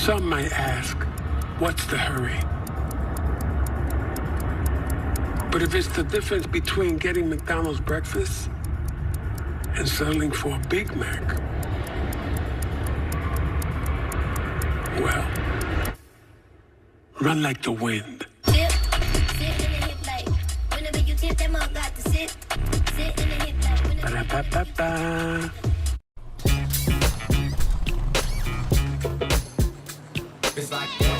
Some might ask, what's the hurry? But if it's the difference between getting McDonald's breakfast and settling for a Big Mac, well, run like the wind. Ba-da-ba-ba-ba. It's like that.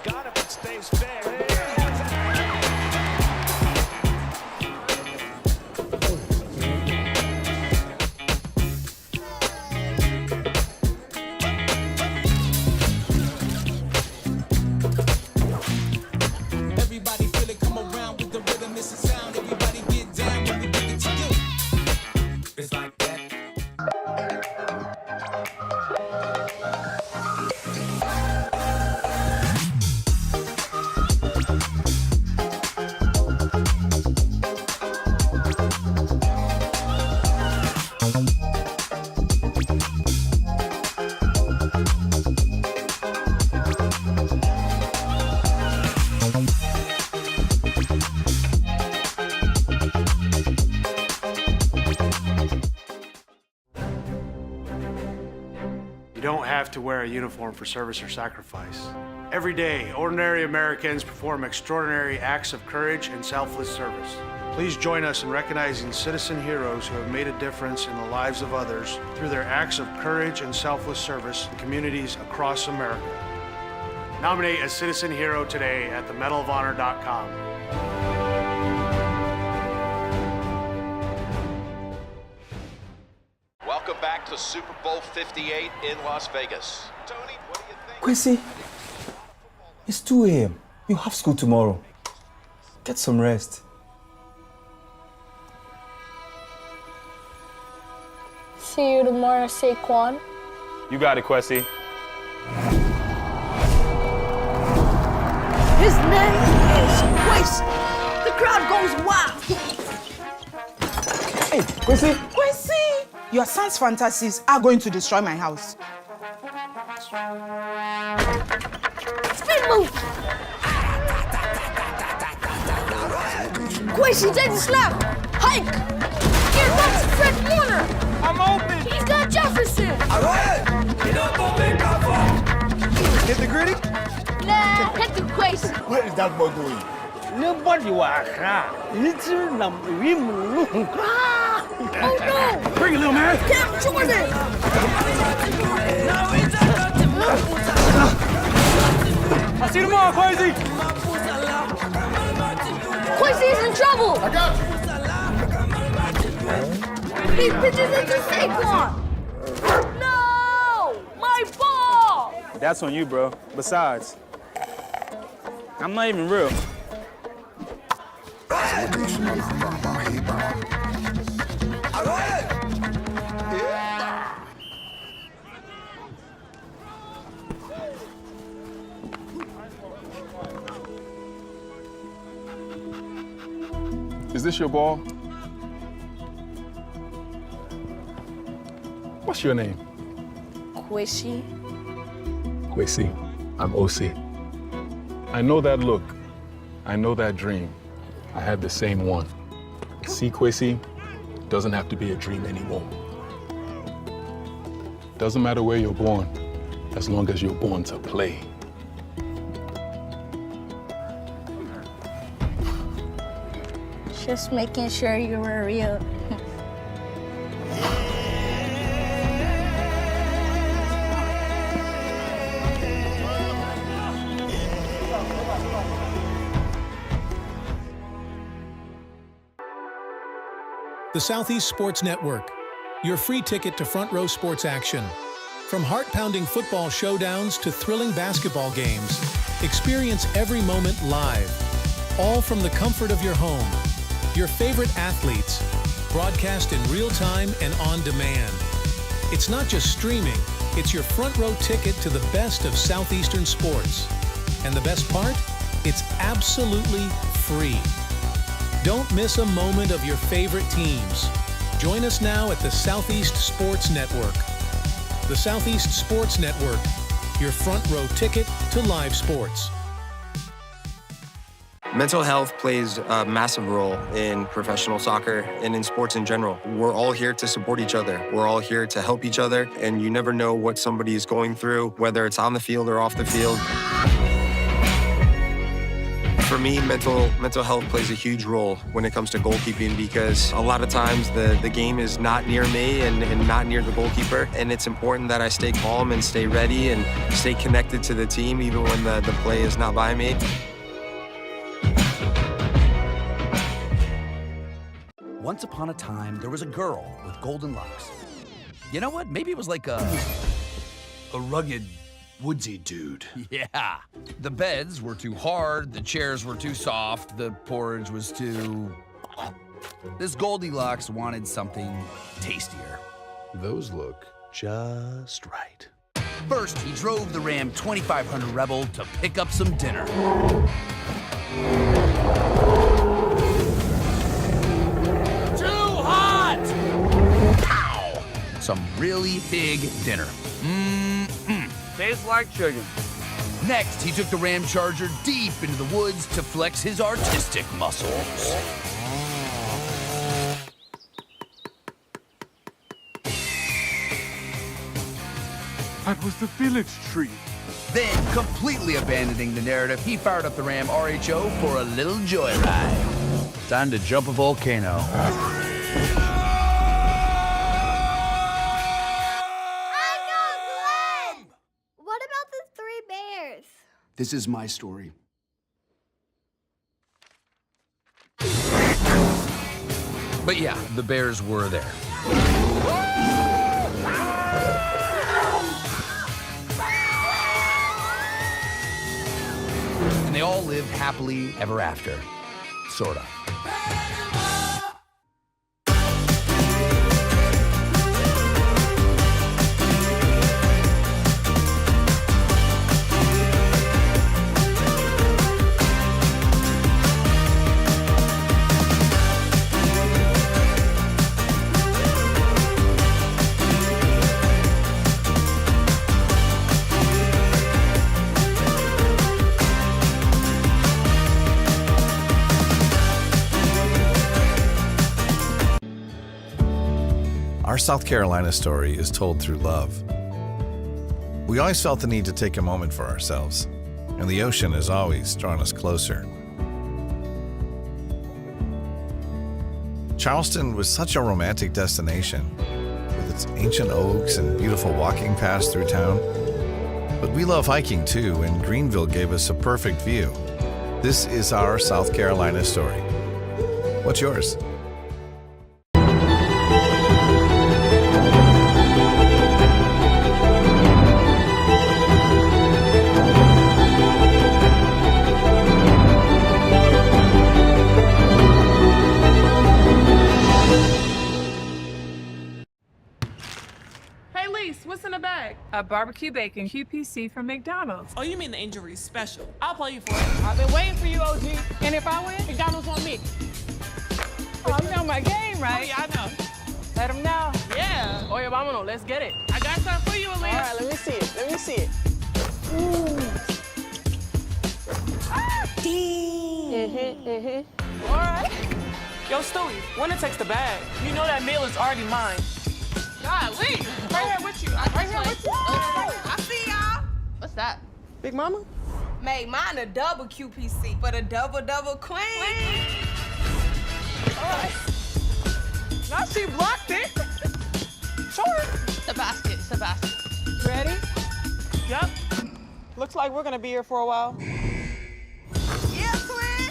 Donovan stays fair. Everybody feel it, come around with the rhythm, it's a sound. Everybody get down when we give it to you. It's like that. You don't have to wear a uniform for service or sacrifice. Every day, ordinary Americans perform extraordinary acts of courage and selfless service. Please join us in recognizing citizen heroes who have made a difference in the lives of others through their acts of courage and selfless service in communities across America. Nominate a citizen hero today at themedalofhonor.com. Welcome back to Super Bowl 58 in Las Vegas. Tony, what do you think? Quincy, it's 2 a.m. You have school tomorrow. Get some rest. See you tomorrow, Saquon. You got it, Quessy. His name is Quincy. The crowd goes wild. Hey, Quincy! Quincy! Your son's fantasies are going to destroy my house. Speed move! Quincy, take the slap! Hike! Here comes Fred Warner! I'm open. He's got Jefferson! Hit the gritty. Nah, hit the Quincy. Where is that boy going? Nobody was little number. Oh no! Bring it, little man. Cam Jordan! I see tomorrow, Quasi. Quincy's in trouble! I got you. He pitches it to Saquon! No! My ball! That's on you, bro. Besides, I'm not even real. Is this your ball? What's your name? Quishy. Quincy. I'm OC. I know that look. I know that dream. I had the same one. See, Quincy, doesn't have to be a dream anymore. Doesn't matter where you're born, as long as you're born to play. Just making sure you were real. The Southeast Sports Network, your free ticket to front row sports action. From heart-pounding football showdowns to thrilling basketball games, experience every moment live, all from the comfort of your home. Your favorite athletes, broadcast in real time and on demand. It's not just streaming, it's your front row ticket to the best of Southeastern sports. And the best part? It's absolutely free. Don't miss a moment of your favorite teams. Join us now at the Southeast Sports Network. The Southeast Sports Network, your front row ticket to live sports. Mental health plays a massive role in professional soccer and in sports in general. We're all here to support each other. We're all here to help each other, and you never know what somebody is going through, whether it's on the field or off the field. For me, mental health plays a huge role when it comes to goalkeeping, because a lot of times the game is not near me and not near the goalkeeper, and it's important that I stay calm and stay ready and stay connected to the team even when the play is not by me. Once upon a time, there was a girl with golden locks. You know what? Maybe it was like a rugged, woodsy dude. Yeah. The beds were too hard, the chairs were too soft, the porridge was too... This Goldilocks wanted something tastier. Those look just right. First, he drove the Ram 2500 Rebel to pick up some dinner. Some really big dinner. Tastes like chicken. Next, he took the Ram Charger deep into the woods to flex his artistic muscles. That was the village tree. Then, completely abandoning the narrative, he fired up the Ram RHO for a little joyride. Time to jump a volcano. This is my story. But yeah, the bears were there. And they all lived happily ever after. Sorta. Our South Carolina story is told through love. We always felt the need to take a moment for ourselves, and the ocean has always drawn us closer. Charleston was such a romantic destination, with its ancient oaks and beautiful walking paths through town. But we love hiking too, and Greenville gave us a perfect view. This is our South Carolina story. What's yours? What's in the bag? A barbecue bacon QPC from McDonald's. Oh, you mean the injury special? I'll play you for it. I've been waiting for you, OG. And if I win, McDonald's on me. Oh, you know my game, right? Oh, yeah, I know. Let them know. Yeah. Oh, yeah, vámonos. Let's get it. I got something for you, Aaliyah. All right, let me see it. Let me see it. Ooh. All right. Yo, Stewie, when it takes the bag, you know that meal is already mine. Golly. Right here with you. Right here with you. I see y'all. What's that? Big Mama? Made mine a double QPC, but a double queen. All right. Now she blocked it. Sure. The basket. Ready? Yep. Looks like we're gonna be here for a while. Yeah, twin.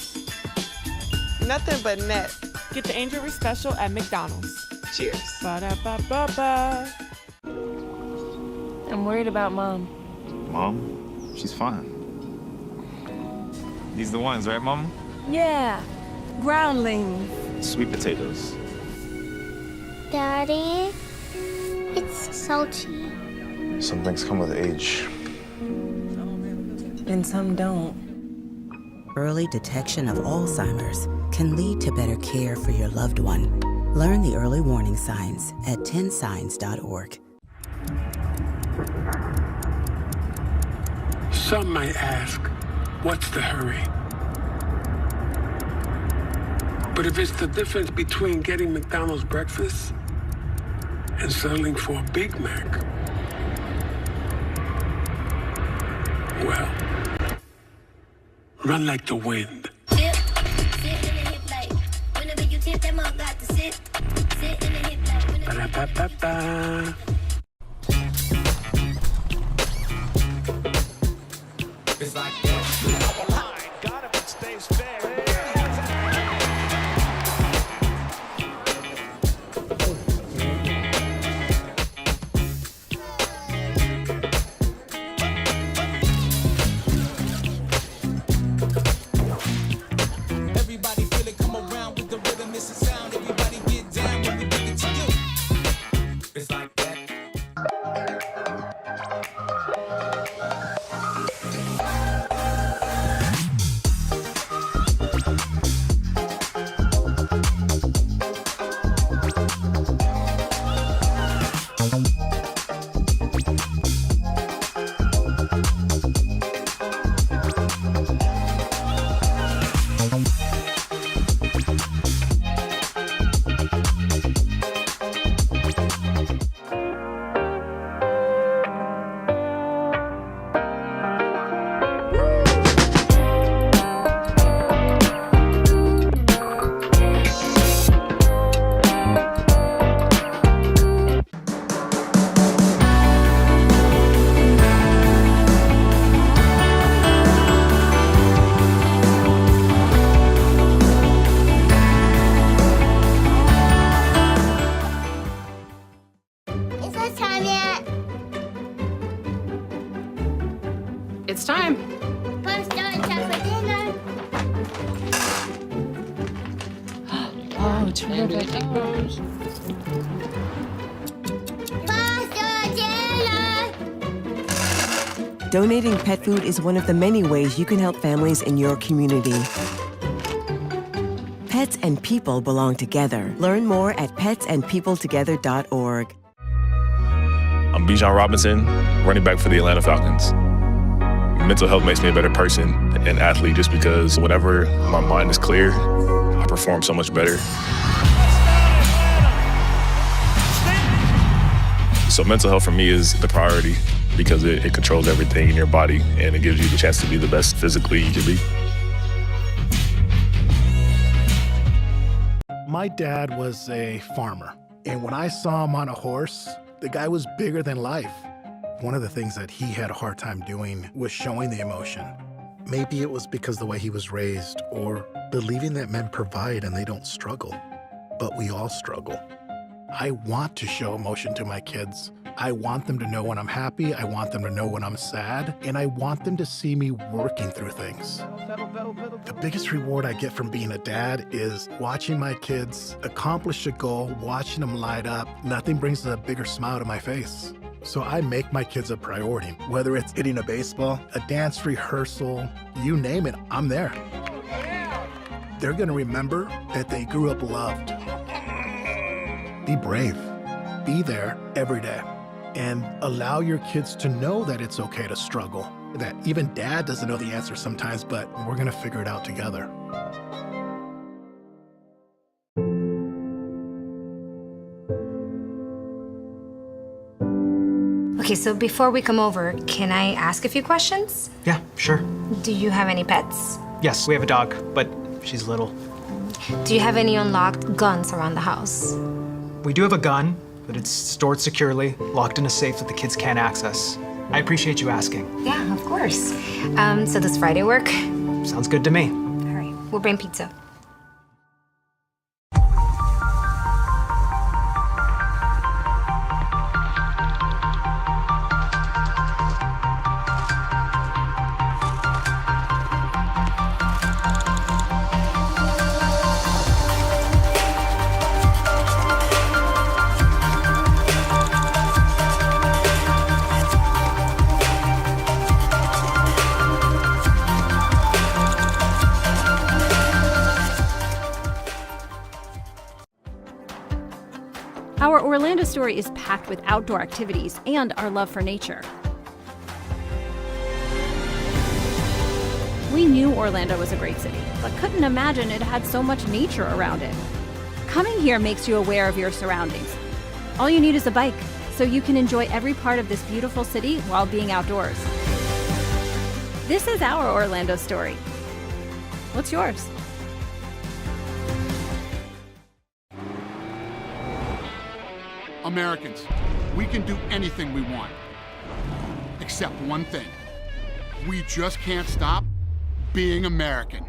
Nothing but net. Get the injury special at McDonald's. Cheers. Ba-da-ba-ba-ba. I'm worried about Mom. Mom? She's fine. These the ones, right, Mom? Yeah, groundlings. Sweet potatoes. Daddy, it's salty. Some things come with age. And some don't. Early detection of Alzheimer's can lead to better care for your loved one. Learn the early warning signs at 10signs.org. Some might ask, what's the hurry? But if it's the difference between getting McDonald's breakfast and settling for a Big Mac, well, run like the wind. Ba-da-ba-ba-ba. It's like that. Got him, it stays fair. Everybody feel it, come around with the rhythm, it's a sound. Everybody get down when we give it to you. It's like that. Is that time yet? It's time. Time for dinner. Oh, terrific. Pasta dinner. Donating pet food is one of the many ways you can help families in your community. Pets and people belong together. Learn more at petsandpeopletogether.org. I'm Bijan Robinson, running back for the Atlanta Falcons. Mental health makes me a better person and athlete just because whenever my mind is clear, I perform so much better. So mental health for me is the priority because it controls everything in your body and it gives you the chance to be the best physically you can be. My dad was a farmer, and when I saw him on a horse, the guy was bigger than life. One of the things that he had a hard time doing was showing the emotion. Maybe it was because the way he was raised, or believing that men provide and they don't struggle. But we all struggle. I want to show emotion to my kids. I want them to know when I'm happy, I want them to know when I'm sad, and I want them to see me working through things. The biggest reward I get from being a dad is watching my kids accomplish a goal, watching them light up. Nothing brings a bigger smile to my face. So I make my kids a priority. Whether it's hitting a baseball, a dance rehearsal, you name it, I'm there. They're gonna remember that they grew up loved. Be brave. Be there every day. And allow your kids to know that it's okay to struggle. That even dad doesn't know the answer sometimes, but we're gonna figure it out together. Okay, so before we come over, can I ask a few questions? Yeah, sure. Do you have any pets? Yes, we have a dog, but she's little. Do you have any unlocked guns around the house? We do have a gun, but it's stored securely, locked in a safe that the kids can't access. I appreciate you asking. Yeah, of course. So does Friday work? Sounds good to me. All right, we'll bring pizza. Our Orlando story is packed with outdoor activities and our love for nature. We knew Orlando was a great city, but couldn't imagine it had so much nature around it. Coming here makes you aware of your surroundings. All you need is a bike, so you can enjoy every part of this beautiful city while being outdoors. This is our Orlando story. What's yours? Americans, we can do anything we want. Except one thing. We just can't stop being American.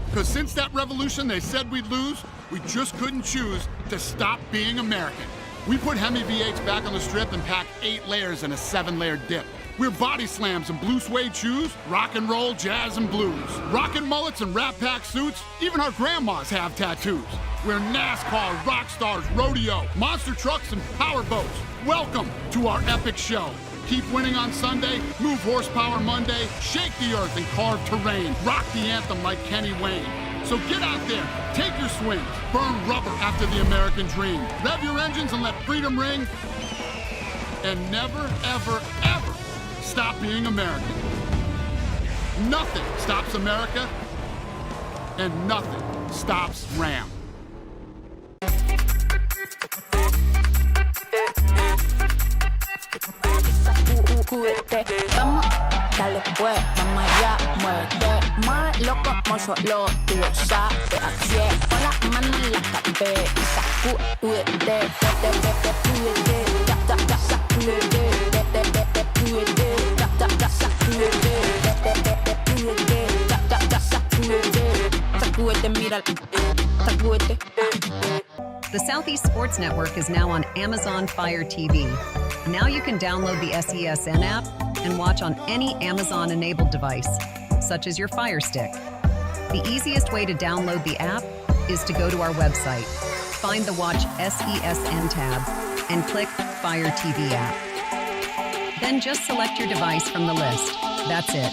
Because since that revolution they said we'd lose, we just couldn't choose to stop being American. We put Hemi V8s back on the strip and packed 8 layers in a 7-layer dip. We're body slams and blue suede shoes, rock and roll, jazz and blues. Rockin' mullets and Rat Pack suits, even our grandmas have tattoos. We're NASCAR, rock stars, rodeo, monster trucks and power boats. Welcome to our epic show. Keep winning on Sunday, move horsepower Monday, shake the earth and carve terrain, rock the anthem like Kenny Wayne. So get out there, take your swings, burn rubber after the American dream, rev your engines and let freedom ring, and never, ever, ever stop being American. Nothing stops America, and nothing stops Ram. Vamos, dale pues, vamos allá, muévete más loco como solo tú lo sabes. Así es, pon las manos en la cabeza, sacúdete, sacúdete, mira, sacúdete. The Southeast Sports Network is now on Amazon Fire TV. Now you can download the SESN app and watch on any Amazon-enabled device, such as your Fire Stick. The easiest way to download the app is to go to our website, find the Watch SESN tab, and click Fire TV app. Then just select your device from the list. That's it.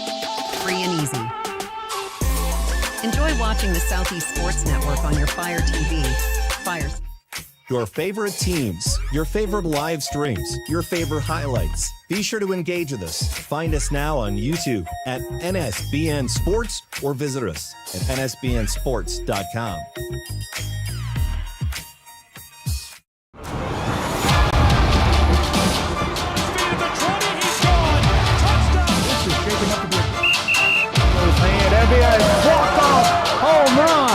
Free and easy. Enjoy watching the Southeast Sports Network on your Fire TV. Fires. Your favorite teams, your favorite live streams, your favorite highlights. Be sure to engage with us. Find us now on YouTube at NSBN Sports or visit us at nsbnsports.com. This is shaping up to be that'd be a walk-off home run.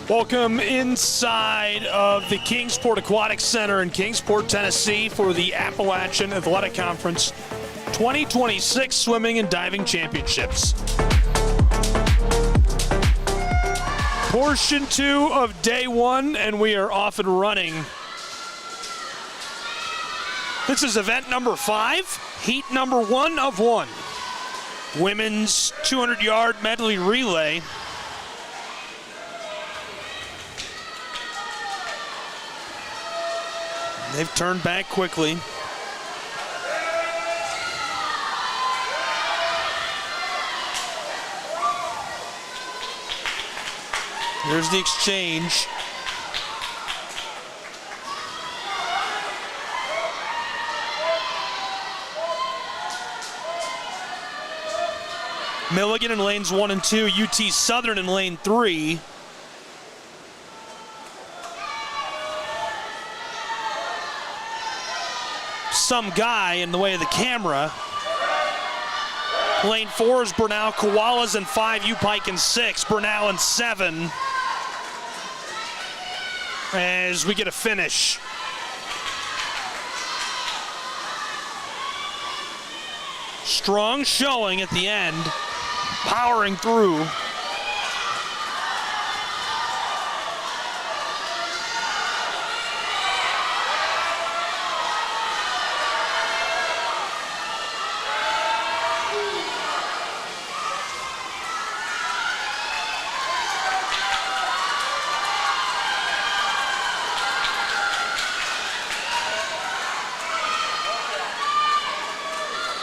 Welcome inside of the Kingsport Aquatic Center in Kingsport, Tennessee for the Appalachian Athletic Conference 2026 Swimming and Diving Championships. Portion 2 of day 1, and we are off and running. This is event number 5, heat number 1 of 1. Women's 200-yard medley relay. They've turned back quickly. Here's the exchange. Milligan in lanes 1 and 2, UT Southern in lane 3. Some guy in the way of the camera. Lane 4 is Bernal, Koalas in 5, U-Pike in 6, Bernal in 7. As we get a finish. Strong showing at the end, powering through.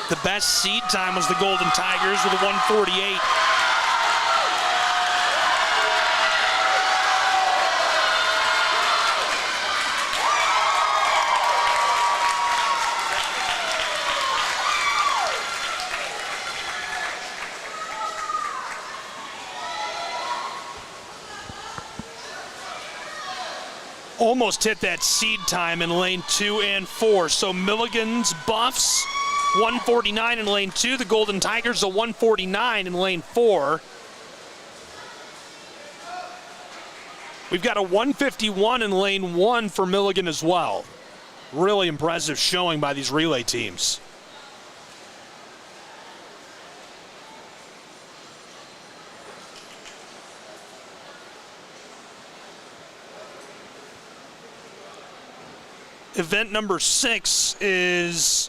The best seed time was the Golden Tigers with a 1:48. Almost hit that seed time in lane 2 and 4. So Milligan's Buffs, 149 in lane 2. The Golden Tigers, a 149 in lane 4. We've got a 151 in lane 1 for Milligan as well. Really impressive showing by these relay teams. Event number 6 is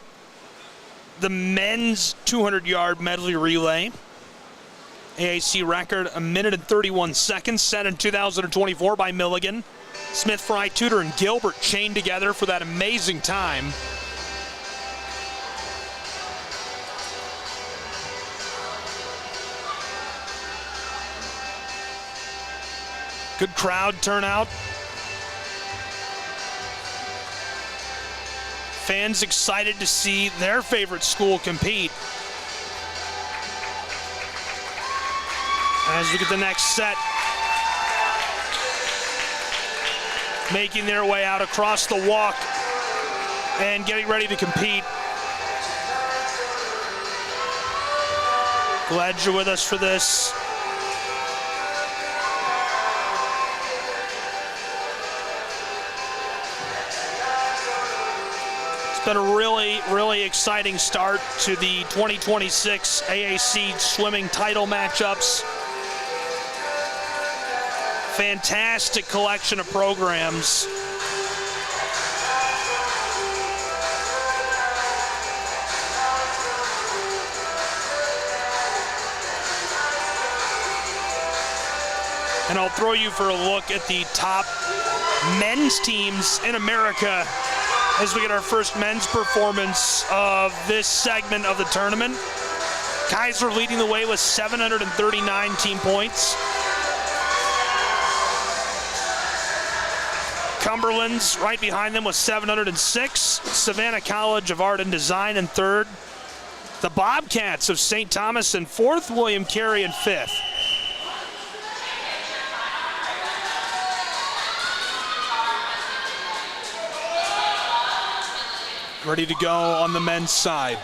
the men's 200-yard medley relay. AAC record, 1 minute and 31 seconds, set in 2024 by Milligan. Smith, Fry, Tudor, and Gilbert chained together for that amazing time. Good crowd turnout. Fans excited to see their favorite school compete. As we get the next set, making their way out across the walk and getting ready to compete. Glad you're with us for this. Been a really exciting start to the 2026 AAC swimming title matchups. Fantastic collection of programs. And I'll throw you for a look at the top men's teams in America as we get our first men's performance of this segment of the tournament. Kaiser leading the way with 739 team points. Cumberland's right behind them with 706. Savannah College of Art and Design in third. The Bobcats of St. Thomas in fourth. William Carey in fifth. Ready to go on the men's side.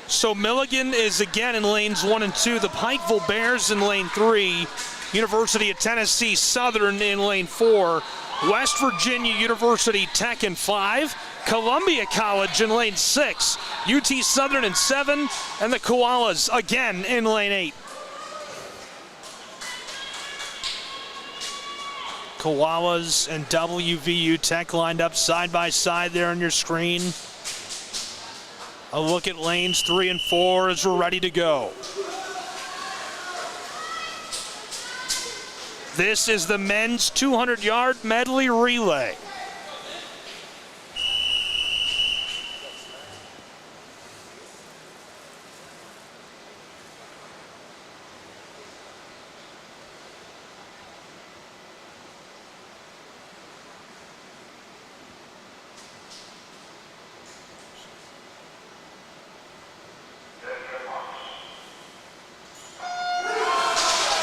So Milligan is again in lanes 1 and 2. The Pikeville Bears in lane 3. University of Tennessee Southern in lane 4. West Virginia University Tech in 5. Columbia College in lane 6. UT Southern in 7. And the Koalas again in lane 8. Koalas and WVU Tech lined up side by side there on your screen. A look at lanes 3 and 4 as we're ready to go. This is the men's 200-yard medley relay.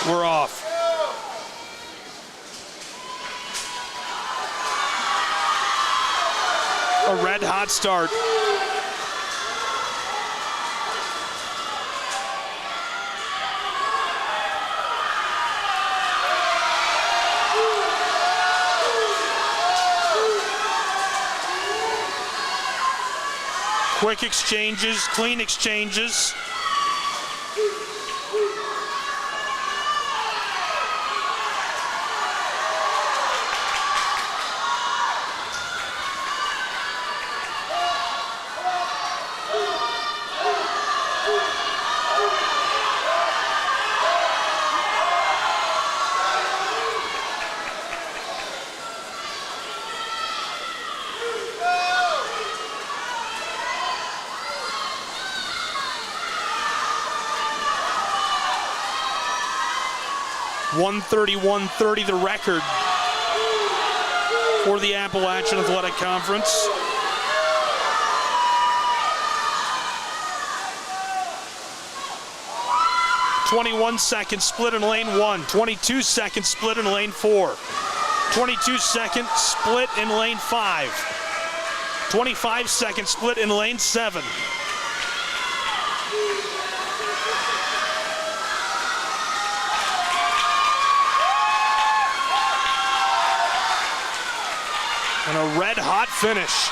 We're off. A red hot start. Quick exchanges, clean exchanges. 131.30 the record for the Appalachian Athletic Conference. "21-second split in lane 1, 22-second split in lane 4, 22-second split in lane 5, 25-second split in lane 7. And a red-hot finish.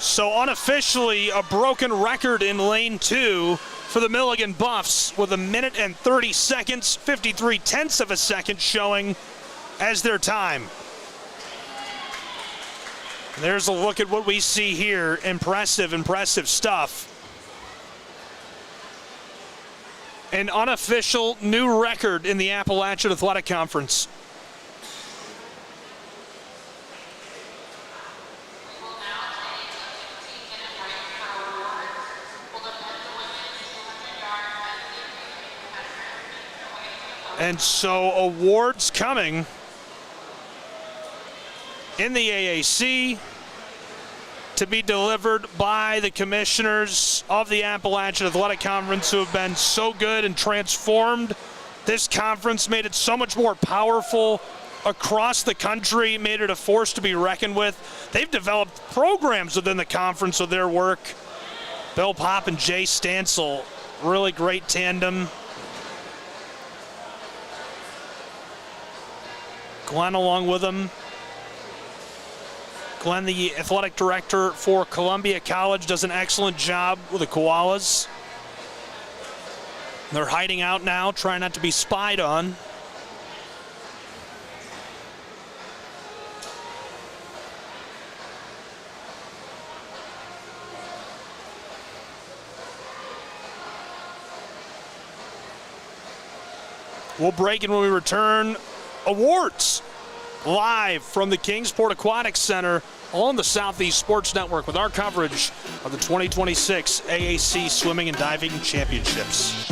So unofficially, a broken record in lane 2 for the Milligan Buffs with 1 minute and 30 seconds, 53/10 of a second showing as their time. There's a look at what we see here. Impressive, impressive stuff. An unofficial new record in the Appalachian Athletic Conference. And so awards coming in the AAC to be delivered by the commissioners of the Appalachian Athletic Conference, who have been so good and transformed this conference, made it so much more powerful across the country, made it a force to be reckoned with. They've developed programs within the conference with their work. Bill Popp and Jay Stansel, really great tandem. Glenn along with them. Glenn, the athletic director for Columbia College, does an excellent job with the Koalas. They're hiding out now, trying not to be spied on. We'll break, and when we return, awards live from the Kingsport Aquatic Center on the Southeast Sports Network with our coverage of the 2026 AAC Swimming and Diving Championships.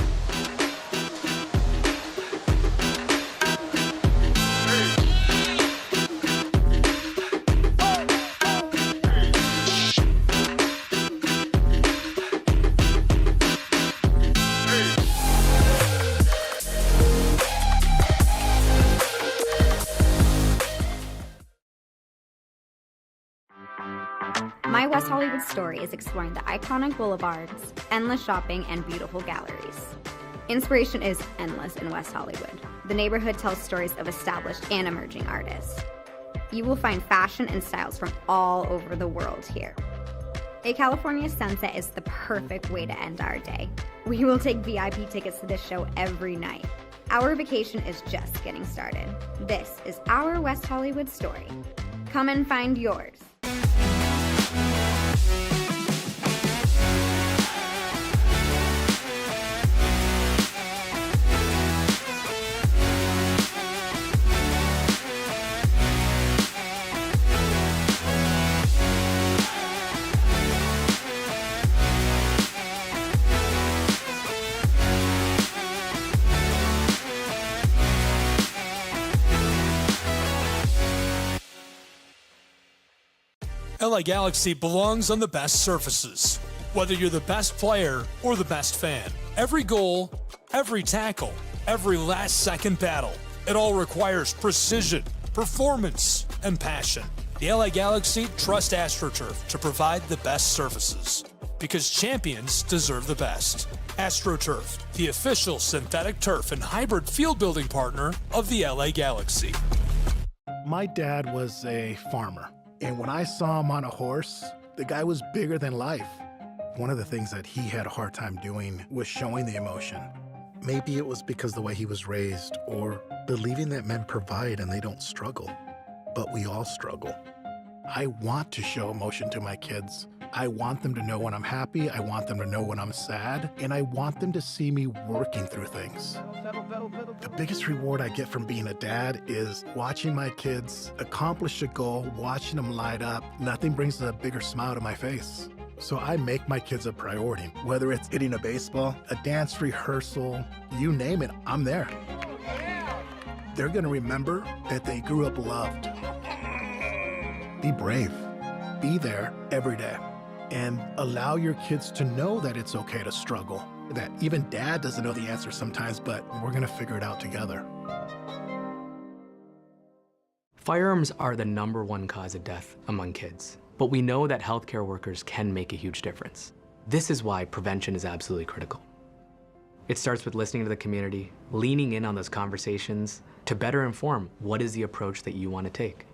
My West Hollywood story is exploring the iconic boulevards, endless shopping, and beautiful galleries. Inspiration is endless in West Hollywood. The neighborhood tells stories of established and emerging artists. You will find fashion and styles from all over the world here. A California sunset is the perfect way to end our day. We will take VIP tickets to this show every night. Our vacation is just getting started. This is our West Hollywood story. Come and find yours. LA Galaxy belongs on the best surfaces. Whether you're the best player or the best fan, every goal, every tackle, every last-second battle, it all requires precision, performance, and passion. The LA Galaxy trust AstroTurf to provide the best surfaces, because champions deserve the best. AstroTurf, the official synthetic turf and hybrid field building partner of the LA Galaxy. My dad was a farmer. And when I saw him on a horse, the guy was bigger than life. One of the things that he had a hard time doing was showing the emotion. Maybe it was because the way he was raised, or believing that men provide and they don't struggle. But we all struggle. I want to show emotion to my kids, I want them to know when I'm happy, I want them to know when I'm sad, and I want them to see me working through things. The biggest reward I get from being a dad is watching my kids accomplish a goal, watching them light up. Nothing brings a bigger smile to my face. So I make my kids a priority. Whether it's hitting a baseball, a dance rehearsal, you name it, I'm there. They're gonna remember that they grew up loved. Be brave. Be there every day. And allow your kids to know that it's okay to struggle. That even dad doesn't know the answer sometimes, but we're gonna figure it out together. Firearms are the #1 cause of death among kids, but we know that healthcare workers can make a huge difference. This is why prevention is absolutely critical. It starts with listening to the community, leaning in on those conversations to better inform what is the approach that you want to take.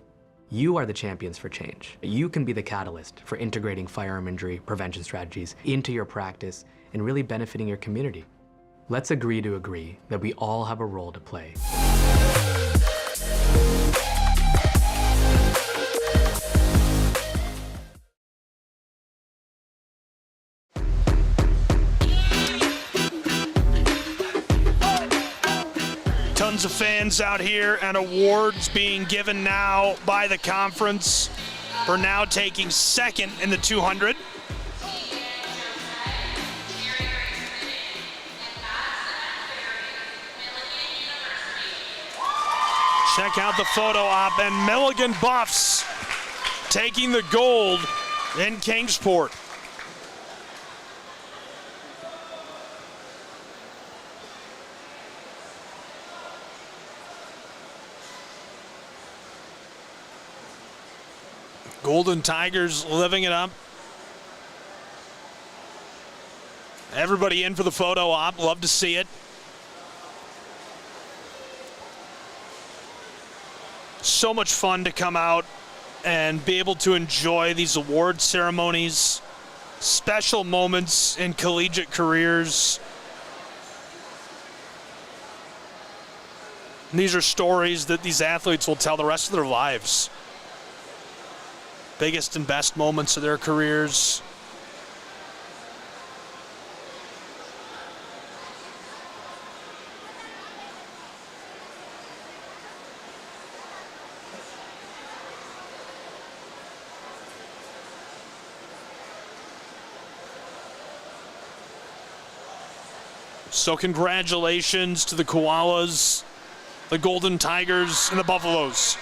You are the champions for change. You can be the catalyst for integrating firearm injury prevention strategies into your practice and really benefiting your community. Let's agree to agree that we all have a role to play. Tons of fans out here and awards being given now by the conference for now taking second in the 200. Check out the photo op, and Milligan Buffs taking the gold in Kingsport. Golden Tigers living it up. Everybody in for the photo op. Love to see it. So much fun to come out and be able to enjoy these award ceremonies, special moments in collegiate careers. And these are stories that these athletes will tell the rest of their lives. Biggest and best moments of their careers. So congratulations to the Koalas, the Golden Tigers, and the Buffaloes.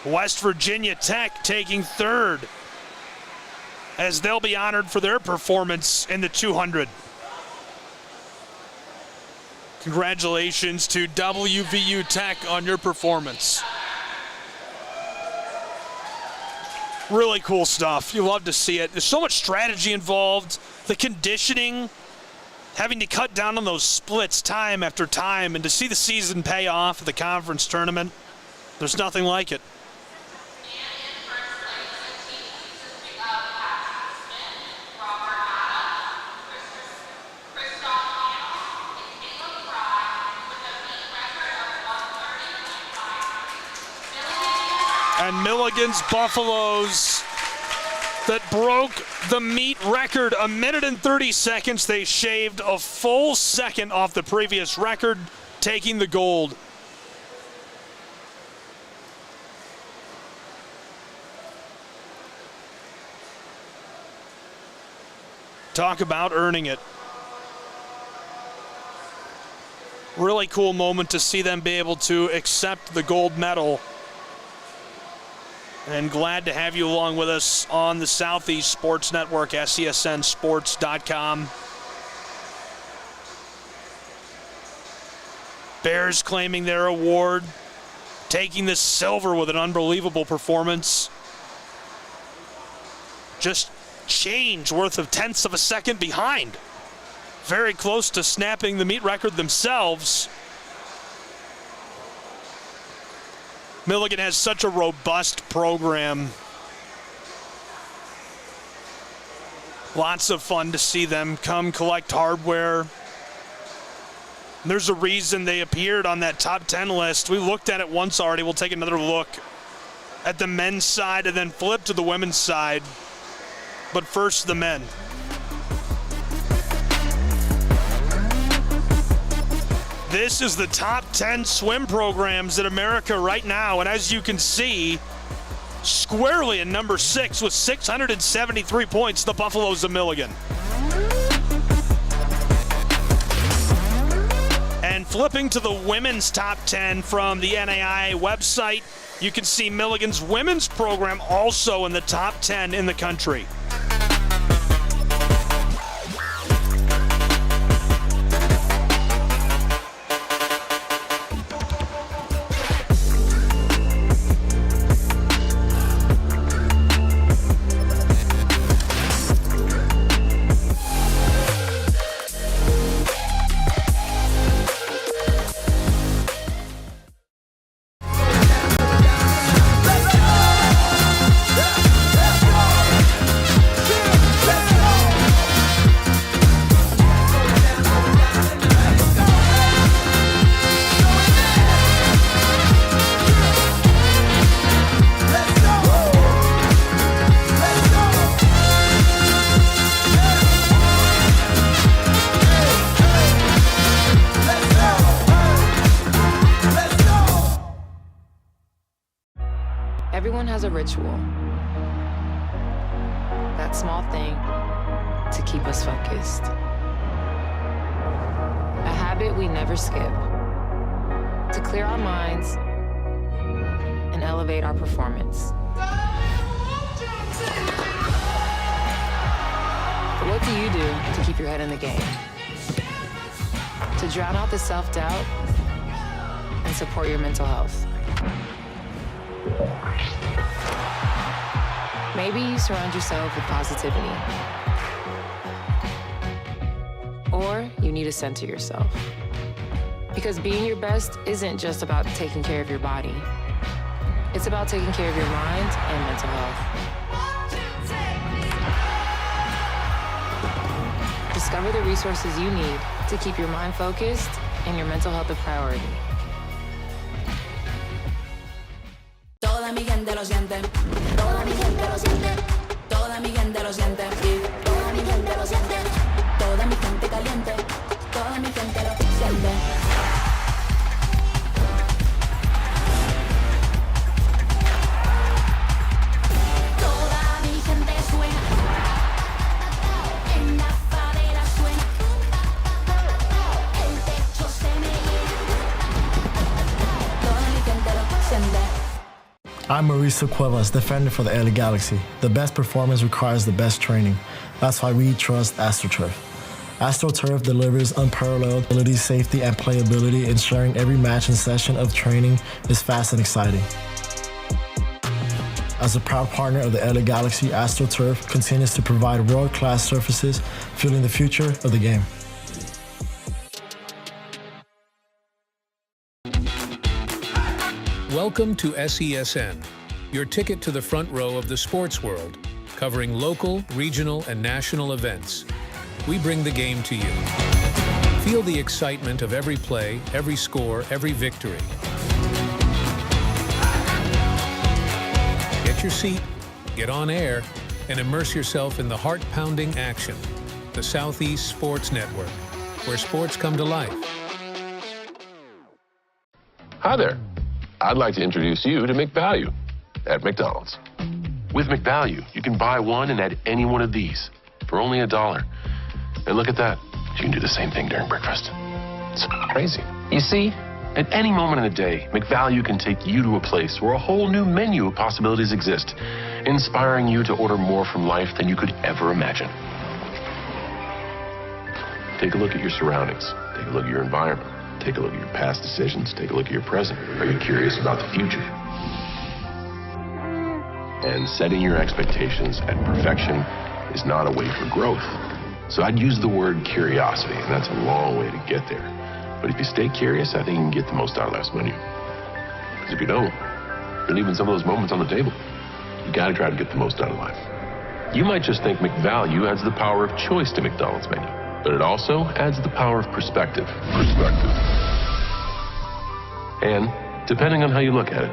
West Virginia Tech taking third as they'll be honored for their performance in the 200. Congratulations to WVU Tech on your performance. Really cool stuff. You love to see it. There's so much strategy involved. The conditioning, having to cut down on those splits time after time, and to see the season pay off at the conference tournament, there's nothing like it. And Milligan's Buffaloes that broke the meet record, 1 minute and 30 seconds. They shaved a full second off the previous record, taking the gold. Talk about earning it. Really cool moment to see them be able to accept the gold medal. And glad to have you along with us on the Southeast Sports Network, SESNsports.com. Bears claiming their award, taking the silver with an unbelievable performance. Just change worth of tenths of a second behind. Very close to snapping the meet record themselves. Milligan has such a robust program. Lots of fun to see them come collect hardware, There's a reason they appeared on that top 10 list. We looked at it once already. We'll take another look at the men's side and then flip to the women's side. But first, the men. This is the top 10 swim programs in America right now. And as you can see, squarely in number 6 with 673 points, the Buffaloes of Milligan. And flipping to the women's top 10 from the NAIA website, you can see Milligan's women's program also in the top 10 in the country. Everyone has a ritual. That small thing to keep us focused. A habit we never skip. To clear our minds and elevate our performance. But what do you do to keep your head in the game? To drown out the self-doubt and support your mental health. Maybe you surround yourself with positivity. Or you need to center yourself. Because being your best isn't just about taking care of your body. It's about taking care of your mind and mental health. Discover the resources you need to keep your mind focused and your mental health a priority. Toda mi gente lo siente, toda mi gente lo siente, toda mi gente lo siente, toda mi gente lo siente, toda mi gente caliente, toda mi gente lo siente. Toda mi gente suena, en la favela suena, el techo se me llena, toda mi gente lo siente. I'm Mauricio Cuevas, defender for the LA Galaxy. The best performance requires the best training. That's why we trust AstroTurf. AstroTurf delivers unparalleled ability, safety, and playability, ensuring every match and session of training is fast and exciting. As a proud partner of the LA Galaxy, AstroTurf continues to provide world-class surfaces, fueling the future of the game. Welcome to SESN, your ticket to the front row of the sports world, covering local, regional, and national events. We bring the game to you. Feel the excitement of every play, every score, every victory. Get your seat, get on air, and immerse yourself in the heart-pounding action. The Southeast Sports Network, where sports come to life. Hi there. I'd like to introduce you to McValue at McDonald's. With McValue, you can buy one and add any one of these for only $1. And look at that. You can do the same thing during breakfast. It's crazy. You see, at any moment of the day, McValue can take you to a place where a whole new menu of possibilities exist, inspiring you to order more from life than you could ever imagine. Take a look at your surroundings. Take a look at your environment. Take a look at your past decisions. Take a look at your present. Are you curious about the future? And setting your expectations at perfection is not a way for growth. So I'd use the word curiosity, and that's a long way to get there. But if you stay curious, I think you can get the most out of life's menu. Because if you don't, you're leaving some of those moments on the table. You gotta try to get the most out of life. You might just think McValue adds the power of choice to McDonald's menu. but it also adds the power of perspective. And depending on how you look at it,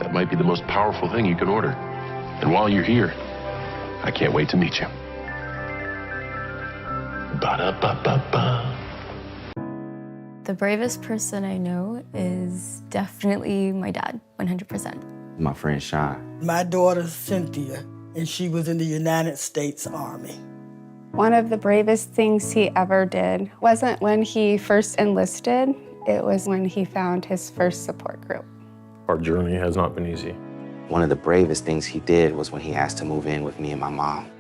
that might be the most powerful thing you can order. And while you're here, I can't wait to meet you. Ba-da-ba-ba-ba. The bravest person I know is definitely my dad, 100%. My friend Sean. My daughter Cynthia, and she was in the United States Army. One of the bravest things he ever did wasn't when he first enlisted, it was when he found his first support group. Our journey has not been easy. One of the bravest things he did was when he asked to move in with me and my mom.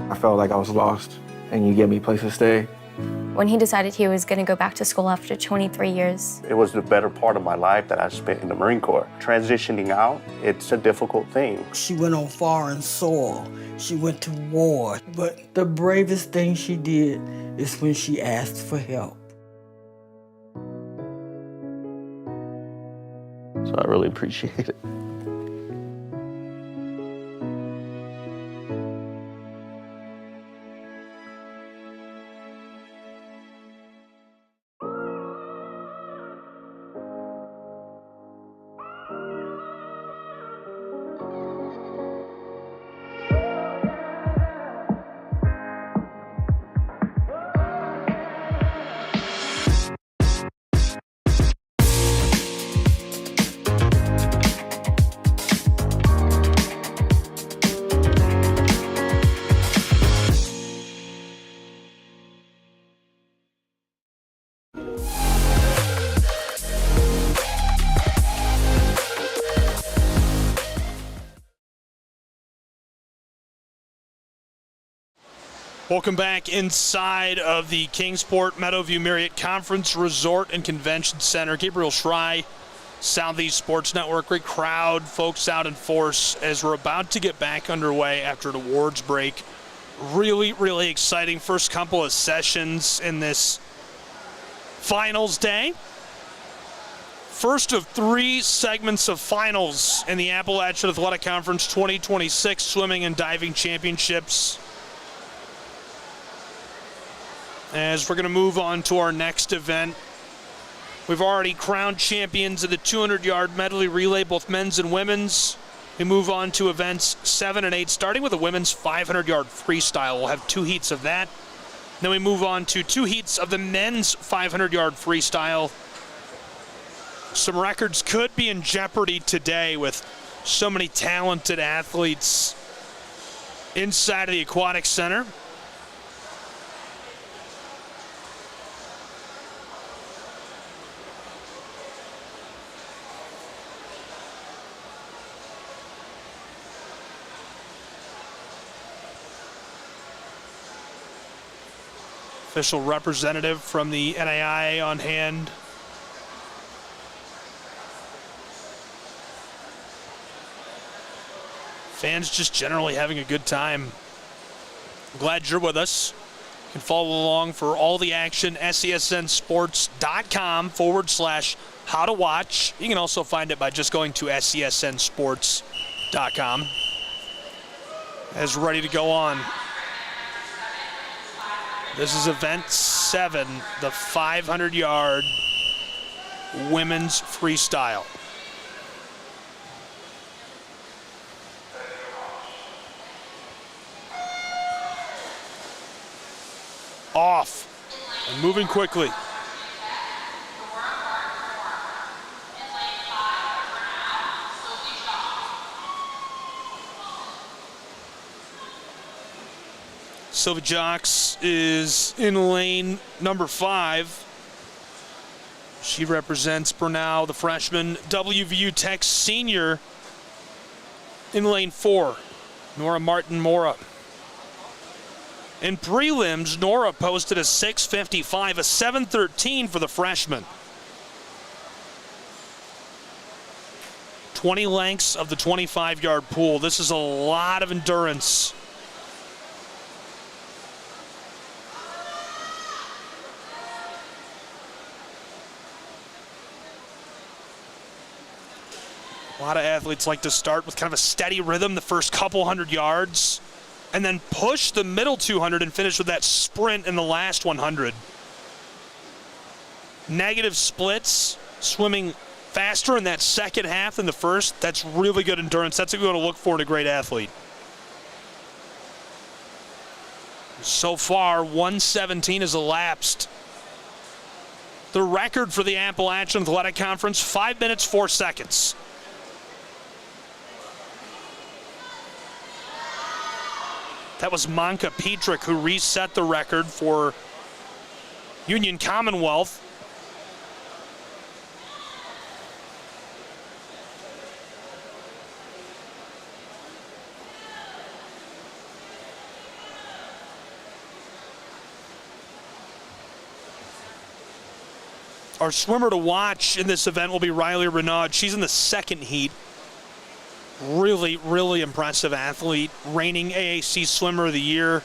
I felt like I was lost, and you gave me a place to stay. When he decided he was going to go back to school after 23 years. It was the better part of my life that I spent in the Marine Corps. Transitioning out, it's a difficult thing. She went on foreign soil. She went to war. But the bravest thing she did is when she asked for help. So I really appreciate it. Welcome back inside of the Kingsport Meadowview Marriott Conference Resort and Convention Center. Gabriel Schrei, Southeast Sports Network. Great crowd, folks out in force as we're about to get back underway after an awards break. Really, really exciting first couple of sessions in this finals day. First of 3 segments of finals in the Appalachian Athletic Conference 2026 Swimming and Diving Championships. As we're going to move on to our next event, we've already crowned champions of the 200-yard medley relay, both men's and women's. We move on to events 7 and 8, starting with the women's 500-yard freestyle. We'll have 2 heats of that. Then we move on to 2 heats of the men's 500-yard freestyle. Some records could be in jeopardy today with so many talented athletes inside of the Aquatic Center. Official representative from the NAIA on hand. Fans just generally having a good time. I'm glad you're with us. You can follow along for all the action, SESNsports.com/how to watch. You can also find it by just going to SESNsports.com. As we're ready to go on. This is event 7, the 500-yard women's freestyle. Off and moving quickly. Sylvia Jocks is in lane number 5. She represents Bernal, the freshman. WVU Tech senior in lane 4, Nora Martin-Mora. In prelims, Nora posted a 6:55, a 7:13 for the freshman. 20 lengths of the 25-yard pool. This is a lot of endurance. A lot of athletes like to start with kind of a steady rhythm the first couple hundred yards. and then pushed the middle 200 and finished with that sprint in the last 100. Negative splits, swimming faster in that second half than the first. That's really good endurance. That's what you want to look for in a great athlete. So far, 1:17 has elapsed. The record for the Appalachian Athletic Conference, 5 minutes, 4 seconds. That was Monka Petrick who reset the record for Union Commonwealth. Our swimmer to watch in this event will be Riley Renaud. She's in the second heat. Really, really impressive athlete. Reigning AAC Swimmer of the Year.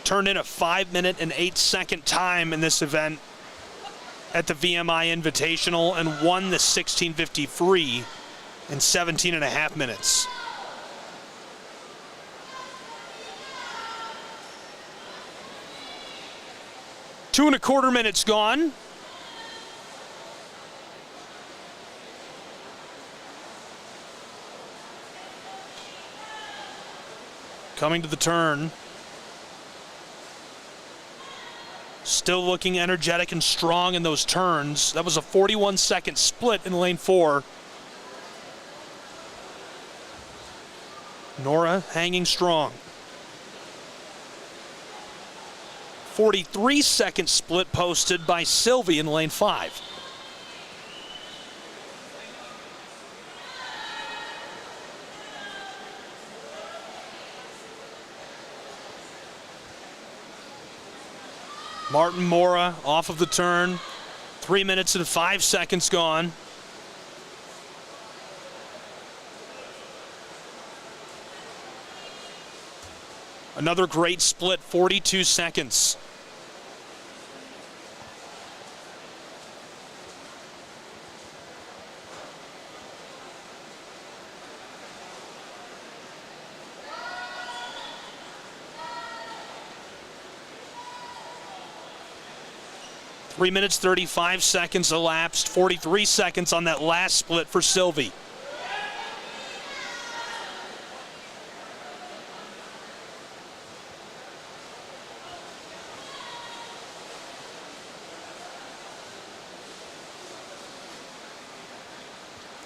Turned in a 5 minute and 8 second time in this event at the VMI Invitational and won the 1650 free in 17.5 minutes. Two and a quarter minutes gone. Coming to the turn. Still looking energetic and strong in those turns. That was a 41-second split in lane 4. Nora hanging strong. 43-second split posted by Sylvie in lane 5. Martin Mora off of the turn. 3 minutes and 5 seconds gone. Another great split, 42 seconds. Three minutes, 35 seconds elapsed, 43 seconds on that last split for Sylvie.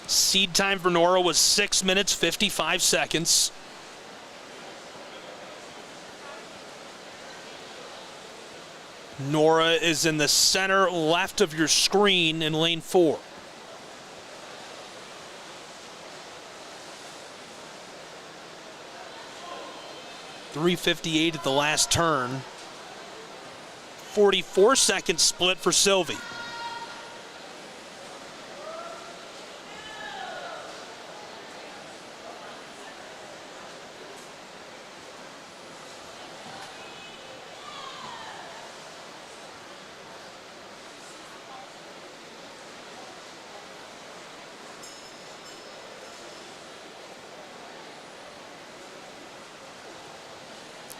Seed time for Nora was 6 minutes, 55 seconds. Nora is in the center left of your screen in lane 4. .358 at the last turn. 44-second split for Sylvie.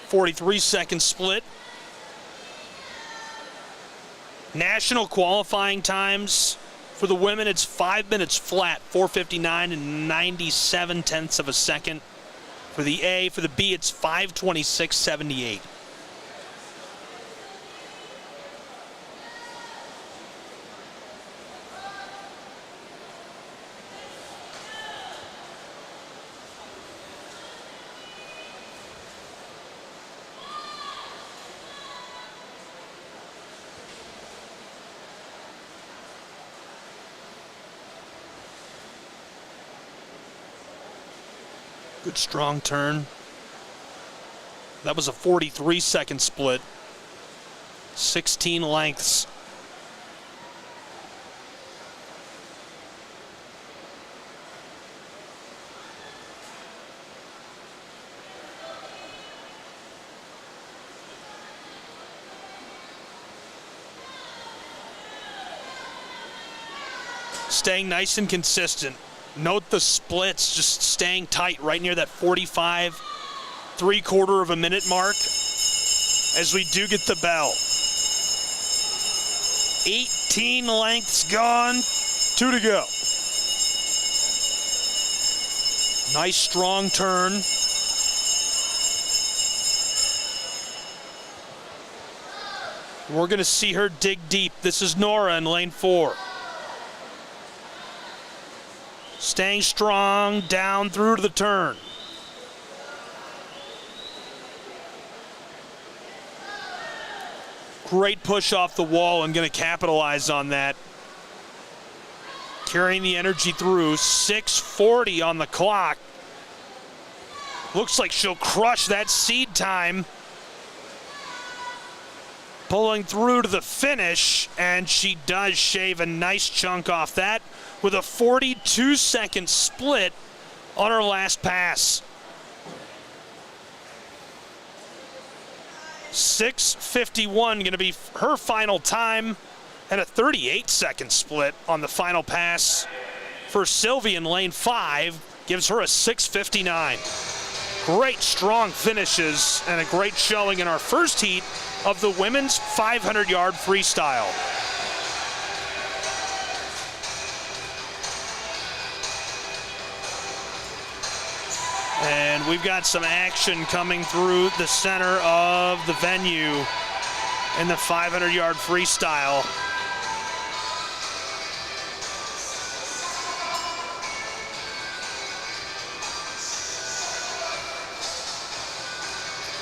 .43-second split. National qualifying times for the women, it's 5 minutes flat, 4:59 and 97 tenths of a second. For the A, for the B, it's 5:26.78. Good strong turn. That was a 43-second split. 16 lengths. Staying nice and consistent. Note the splits, just staying tight right near that 45 3/4 of a minute mark as we do get the bell. 18 lengths gone, 2 to go. Nice strong turn. We're going to see her dig deep. This is Nora in lane 4. Staying strong, down through to the turn. Great push off the wall and going to capitalize on that. Carrying the energy through, 6:40 on the clock. Looks like she'll crush that seed time. Pulling through to the finish, and she does shave a nice chunk off that with a 42-second split on her last pass. 6:51 going to be her final time, and a 38-second split on the final pass for Sylvie in lane 5 gives her a 6:59. Great strong finishes and a great showing in our first heat of the women's 500-yard freestyle. And we've got some action coming through the center of the venue in the 500-yard freestyle.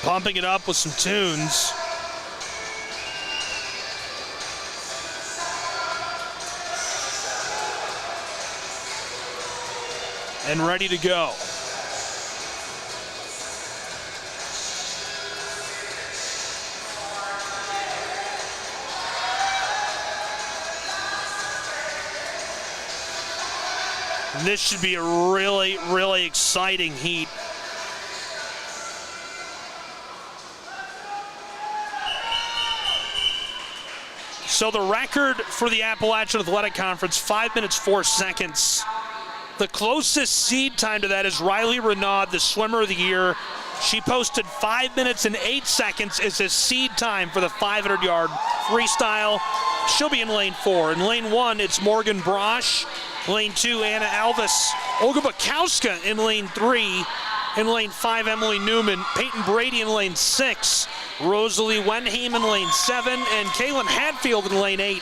Pumping it up with some tunes. And ready to go. This should be a really, really exciting heat. So the record for the Appalachian Athletic Conference, 5 minutes, 4 seconds. The closest seed time to that is Riley Renaud, the swimmer of the year. She posted 5 minutes and 8 seconds as a seed time for the 500-yard freestyle. She'll be in lane 4. In lane 1, it's Morgan Brosh. Lane 2, Anna Alvis. Olga Bukowska in lane 3. In lane 5, Emily Newman. Peyton Brady in lane 6. Rosalie Wenheim in lane 7. And Kaylin Hatfield in lane 8.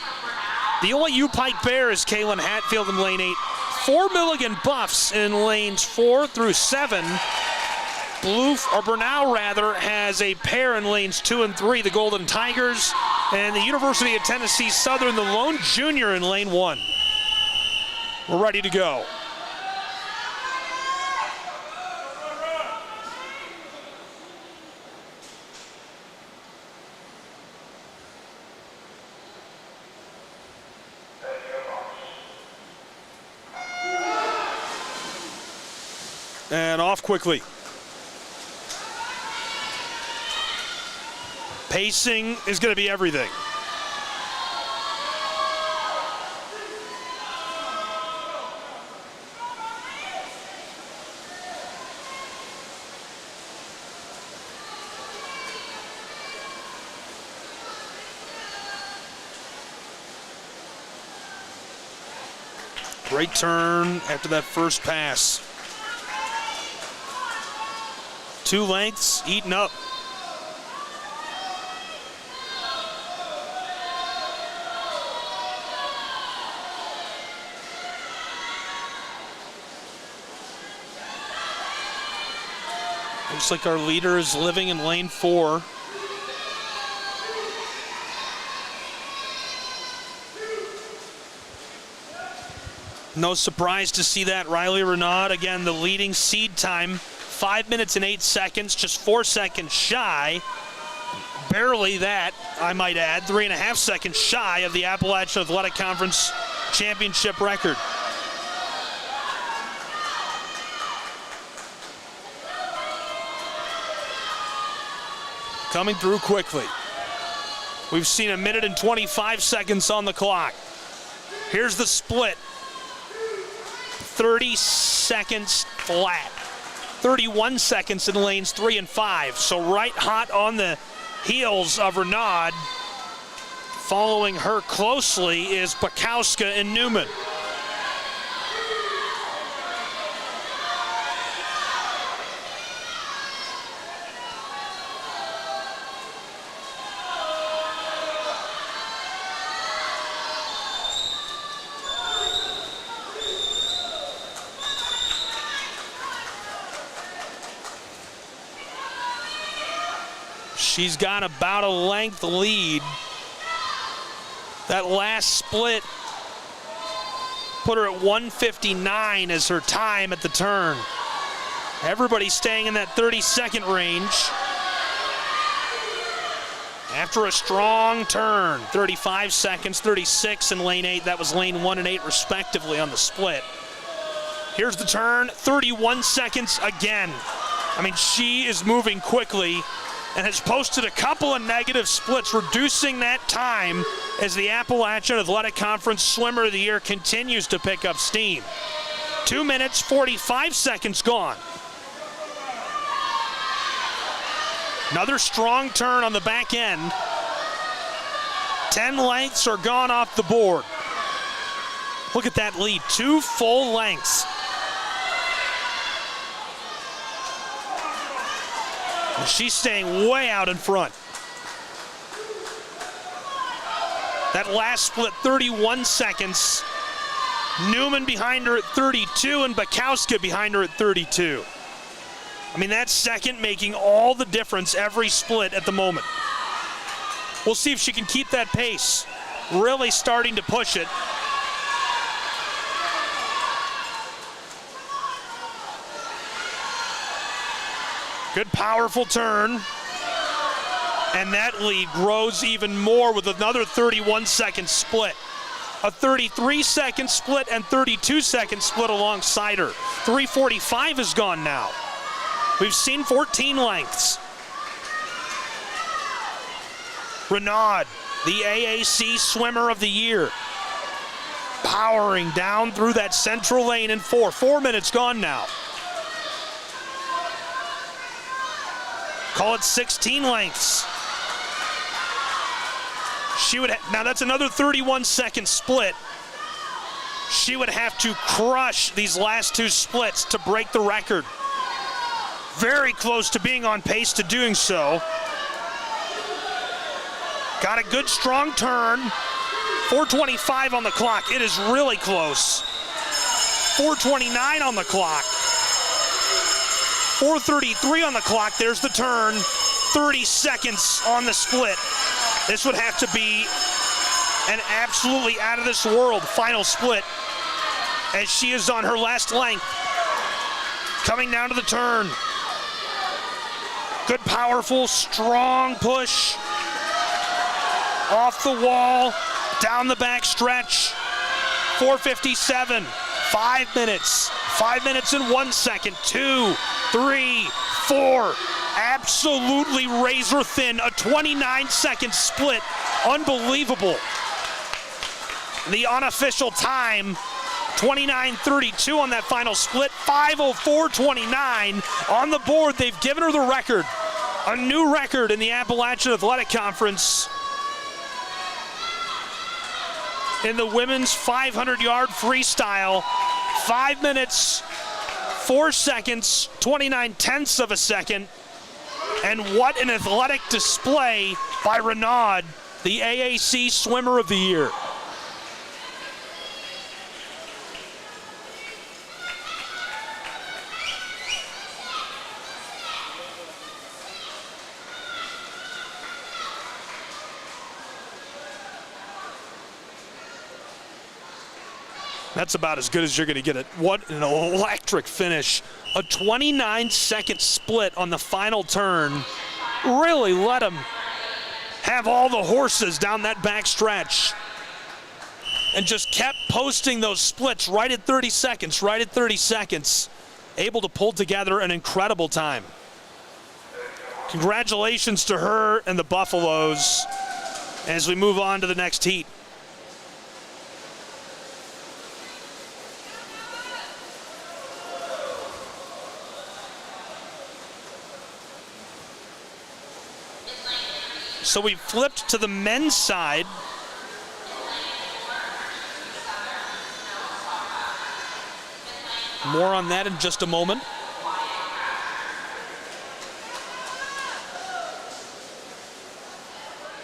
The OIU Pike Bear is Kaylin Hatfield in lane 8. 4 Milligan Buffs in lanes 4 through 7. Bernal has a pair in lanes 2 and 3, the Golden Tigers. And the University of Tennessee Southern, the lone junior in lane 1. We're ready to go. And off quickly. Pacing is going to be everything. Great turn after that first pass. 2 lengths eaten up. Looks like our leader is living in lane 4. No surprise to see that. Riley Renaud, again, the leading seed time. 5 minutes and 8 seconds, just 4 seconds shy. Barely that, I might add, 3.5 seconds shy of the Appalachian Athletic Conference championship record. Coming through quickly. We've seen 1 minute and 25 seconds on the clock. Here's the split. 30 seconds flat. 31 seconds in lanes 3 and 5. So right hot on the heels of Renaud. Following her closely is Bukowska and Newman. She's got about a length lead. That last split put her at 1:59 as her time at the turn. Everybody's staying in that 30-second range. After a strong turn, 35 seconds, 36 in lane 8. That was lane 1 and 8 respectively on the split. Here's the turn, 31 seconds again. I mean, she is moving quickly and has posted a couple of negative splits, reducing that time as the Appalachian Athletic Conference Swimmer of the Year continues to pick up steam. 2 minutes, 45 seconds gone. Another strong turn on the back end. 10 lengths are gone off the board. Look at that lead, 2 full lengths. And she's staying way out in front. That last split, 31 seconds. Newman behind her at 32 and Bukowska behind her at 32. I mean, that's second making all the difference every split at the moment. We'll see if she can keep that pace. Really starting to push it. Good, powerful turn. And that lead grows even more with another 31-second split. A 33-second split and 32-second split alongside her. 3:45 is gone now. We've seen 14 lengths. Renaud, the AAC Swimmer of the Year, powering down through that central lane in 4. 4 minutes gone now. Call it 16 lengths. She would now that's another 31-second split. She would have to crush these last 2 splits to break the record. Very close to being on pace to doing so. Got a good strong turn. 4:25 on the clock. It is really close. 4:29 on the clock. 4:33 on the clock. There's the turn. 30 seconds on the split. This would have to be an absolutely out of this world final split as she is on her last length. Coming down to the turn. Good, powerful, strong push. Off the wall, down the back stretch. 4:57, 5 minutes. 5 minutes and 1 second. 2, 3, 4. Absolutely razor thin. A 29-second split. Unbelievable. The unofficial time, 29:32 on that final split. 5:04:29 on the board. They've given her the record. A new record in the Appalachian Athletic Conference. In the women's 500-yard freestyle, 5 minutes, 4 seconds, 29/10 of a second. And what an athletic display by Renaud, the AAC Swimmer of the Year. That's about as good as you're going to get it. What an electric finish. A 29-second split on the final turn. Really let him have all the horses down that back stretch. And just kept posting those splits right at 30 seconds, right at 30 seconds. Able to pull together an incredible time. Congratulations to her and the Buffaloes as we move on to the next heat. So we flipped to the men's side. More on that in just a moment.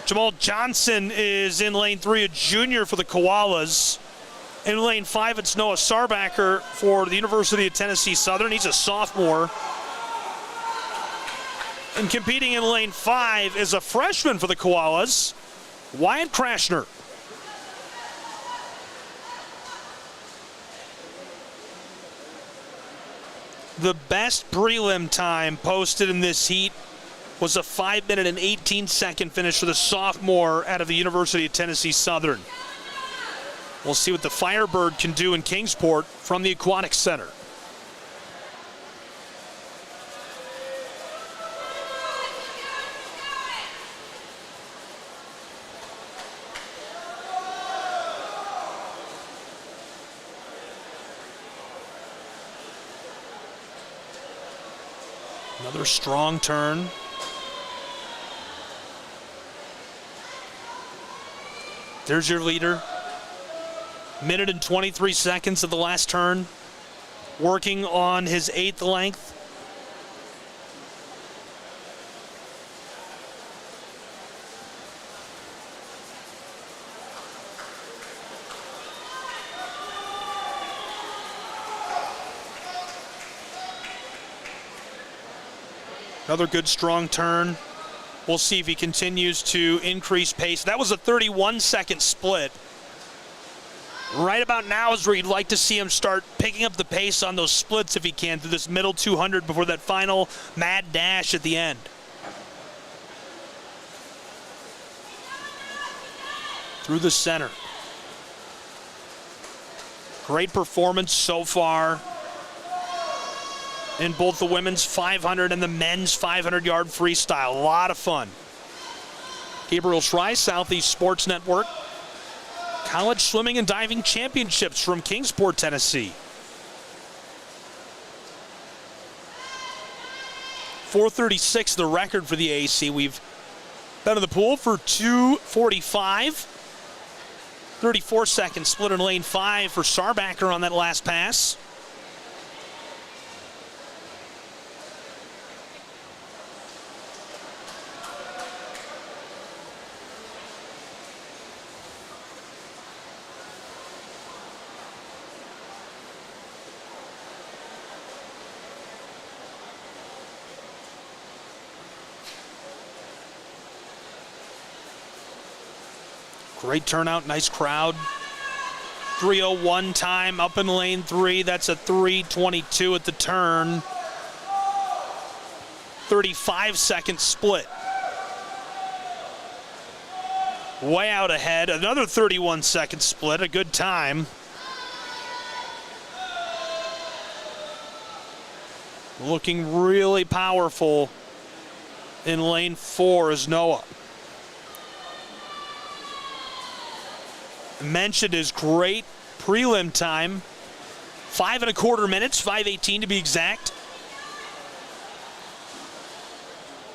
Jamal Johnson is in lane 3, a junior for the Koalas. In lane 5, it's Noah Sarbacker for the University of Tennessee Southern. He's a sophomore. And competing in lane 5 is a freshman for the Koalas, Wyatt Krashner. The best prelim time posted in this heat was a 5-minute and 18-second finish for the sophomore out of the University of Tennessee Southern. We'll see what the Firebird can do in Kingsport from the Aquatic Center. Another strong turn. There's your leader. Minute and 23 seconds of the last turn. Working on his 8th length. Another good strong turn. We'll see if he continues to increase pace. That was a 31-second split. Right about now is where you'd like to see him start picking up the pace on those splits if he can through this middle 200 before that final mad dash at the end. Through the center. Great performance so far in both the women's 500 and the men's 500-yard freestyle. A lot of fun. Gabriel Schrei, Southeast Sports Network. College Swimming and Diving Championships from Kingsport, Tennessee. 4:36, the record for the AC. We've been in the pool for 2:45. 34 seconds split in lane 5 for Sarbacker on that last pass. Great turnout, nice crowd. 3:01 time up in lane 3. That's a 3:22 at the turn. 35-second split. Way out ahead. Another 31-second split. A good time. Looking really powerful in lane 4 is Noah. Mentioned his great prelim time. 5 1/4 minutes, 5:18 to be exact.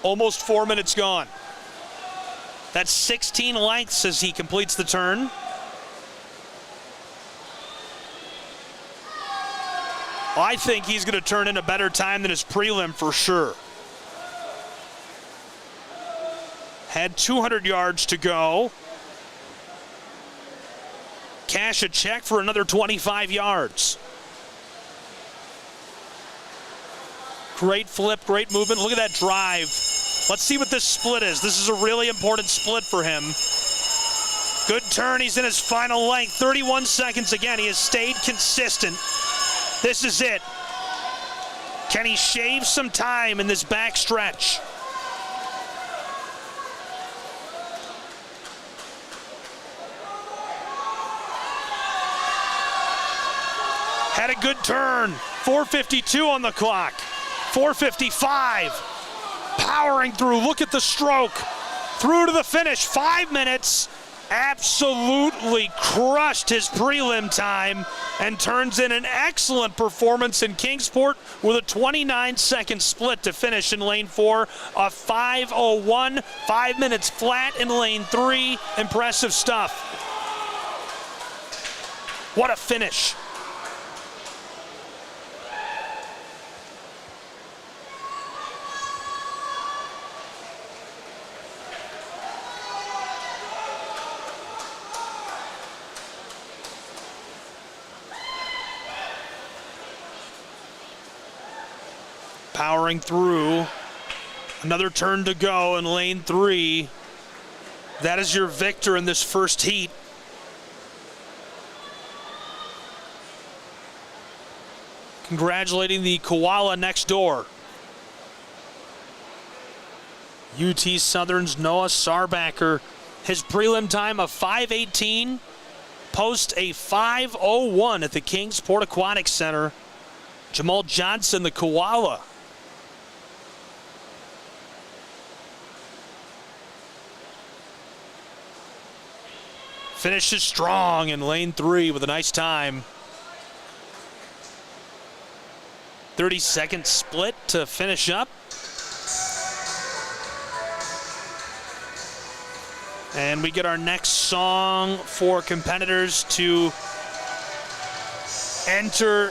Almost 4 minutes gone. That's 16 lengths as he completes the turn. I think he's going to turn in a better time than his prelim for sure. Had 200 yards to go. Cash a check for another 25 yards. Great flip, great movement. Look at that drive. Let's see what this split is. This is a really important split for him. Good turn, he's in his final length. 31 seconds again, he has stayed consistent. This is it. Can he shave some time in this back stretch? Had a good turn. 4:52 on the clock. 4:55. Powering through. Look at the stroke. Through to the finish. 5 minutes absolutely crushed his prelim time and turns in an excellent performance in Kingsport with a 29-second split to finish in lane 4, a 5:01, 5 minutes flat in lane 3. Impressive stuff. What a finish. Powering through, another turn to go in lane 3. That is your victor in this first heat. Congratulating the koala next door. UT Southern's Noah Sarbacker, his prelim time of 5:18, post a 5:01 at the Kingsport Aquatic Center. Jamal Johnson, the koala, finishes strong in lane 3 with a nice time. 30-second split to finish up. And we get our next song for competitors to enter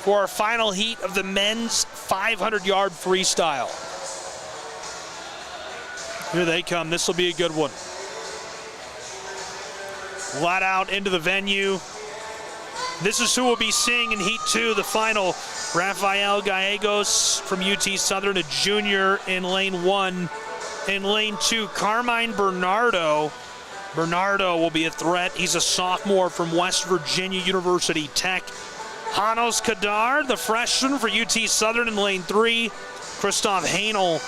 for our final heat of the men's 500-yard freestyle. Here they come. This will be a good one. Let out into the venue. This is who we'll be seeing in Heat 2, the final. Rafael Gallegos from UT Southern, a junior in lane 1. In lane 2, Carmine Bernardo. Bernardo will be a threat. He's a sophomore from West Virginia University Tech. Janos Kadar, the freshman for UT Southern in lane 3. Christoph Hanel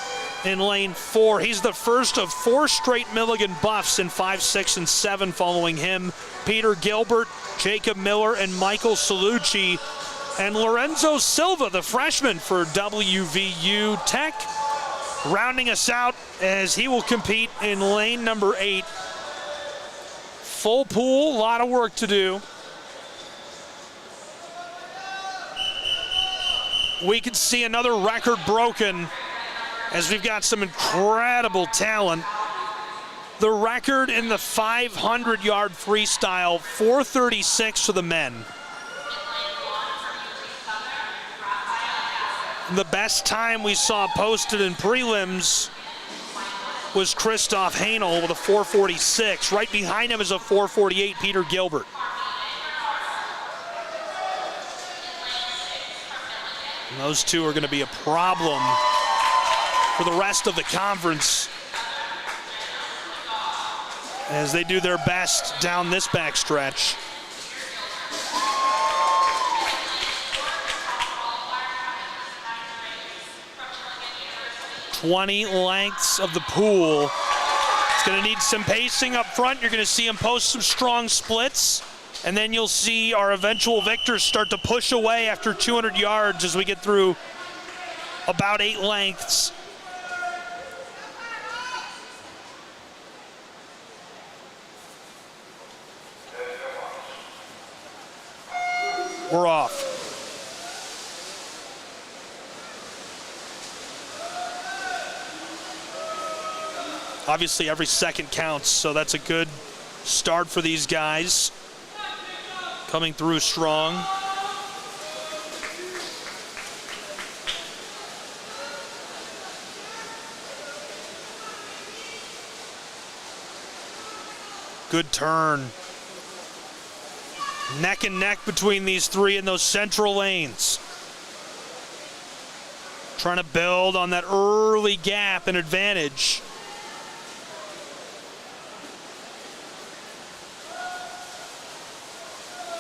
in lane 4. He's the first of 4 straight Milligan buffs in 5, 6, and 7 following him. Peter Gilbert, Jacob Miller, and Michael Salucci. And Lorenzo Silva, the freshman for WVU Tech, rounding us out as he will compete in lane number 8. Full pool, a lot of work to do. We could see another record broken as we've got some incredible talent. The record in the 500-yard freestyle, 4:36 for the men. The best time we saw posted in prelims was Christoph Hanel with a 4:46. Right behind him is a 4:48, Peter Gilbert. And those two are going to be a problem for the rest of the conference as they do their best down this backstretch. "20 lengths of the pool." It's going to need some pacing up front. You're going to see him post some strong splits. And then you'll see our eventual victors start to push away after 200 yards as we get through about 8 lengths. We're off. Obviously, every second counts, so that's a good start for these guys. Coming through strong. Good turn. Neck and neck between these three in those central lanes. Trying to build on that early gap and advantage.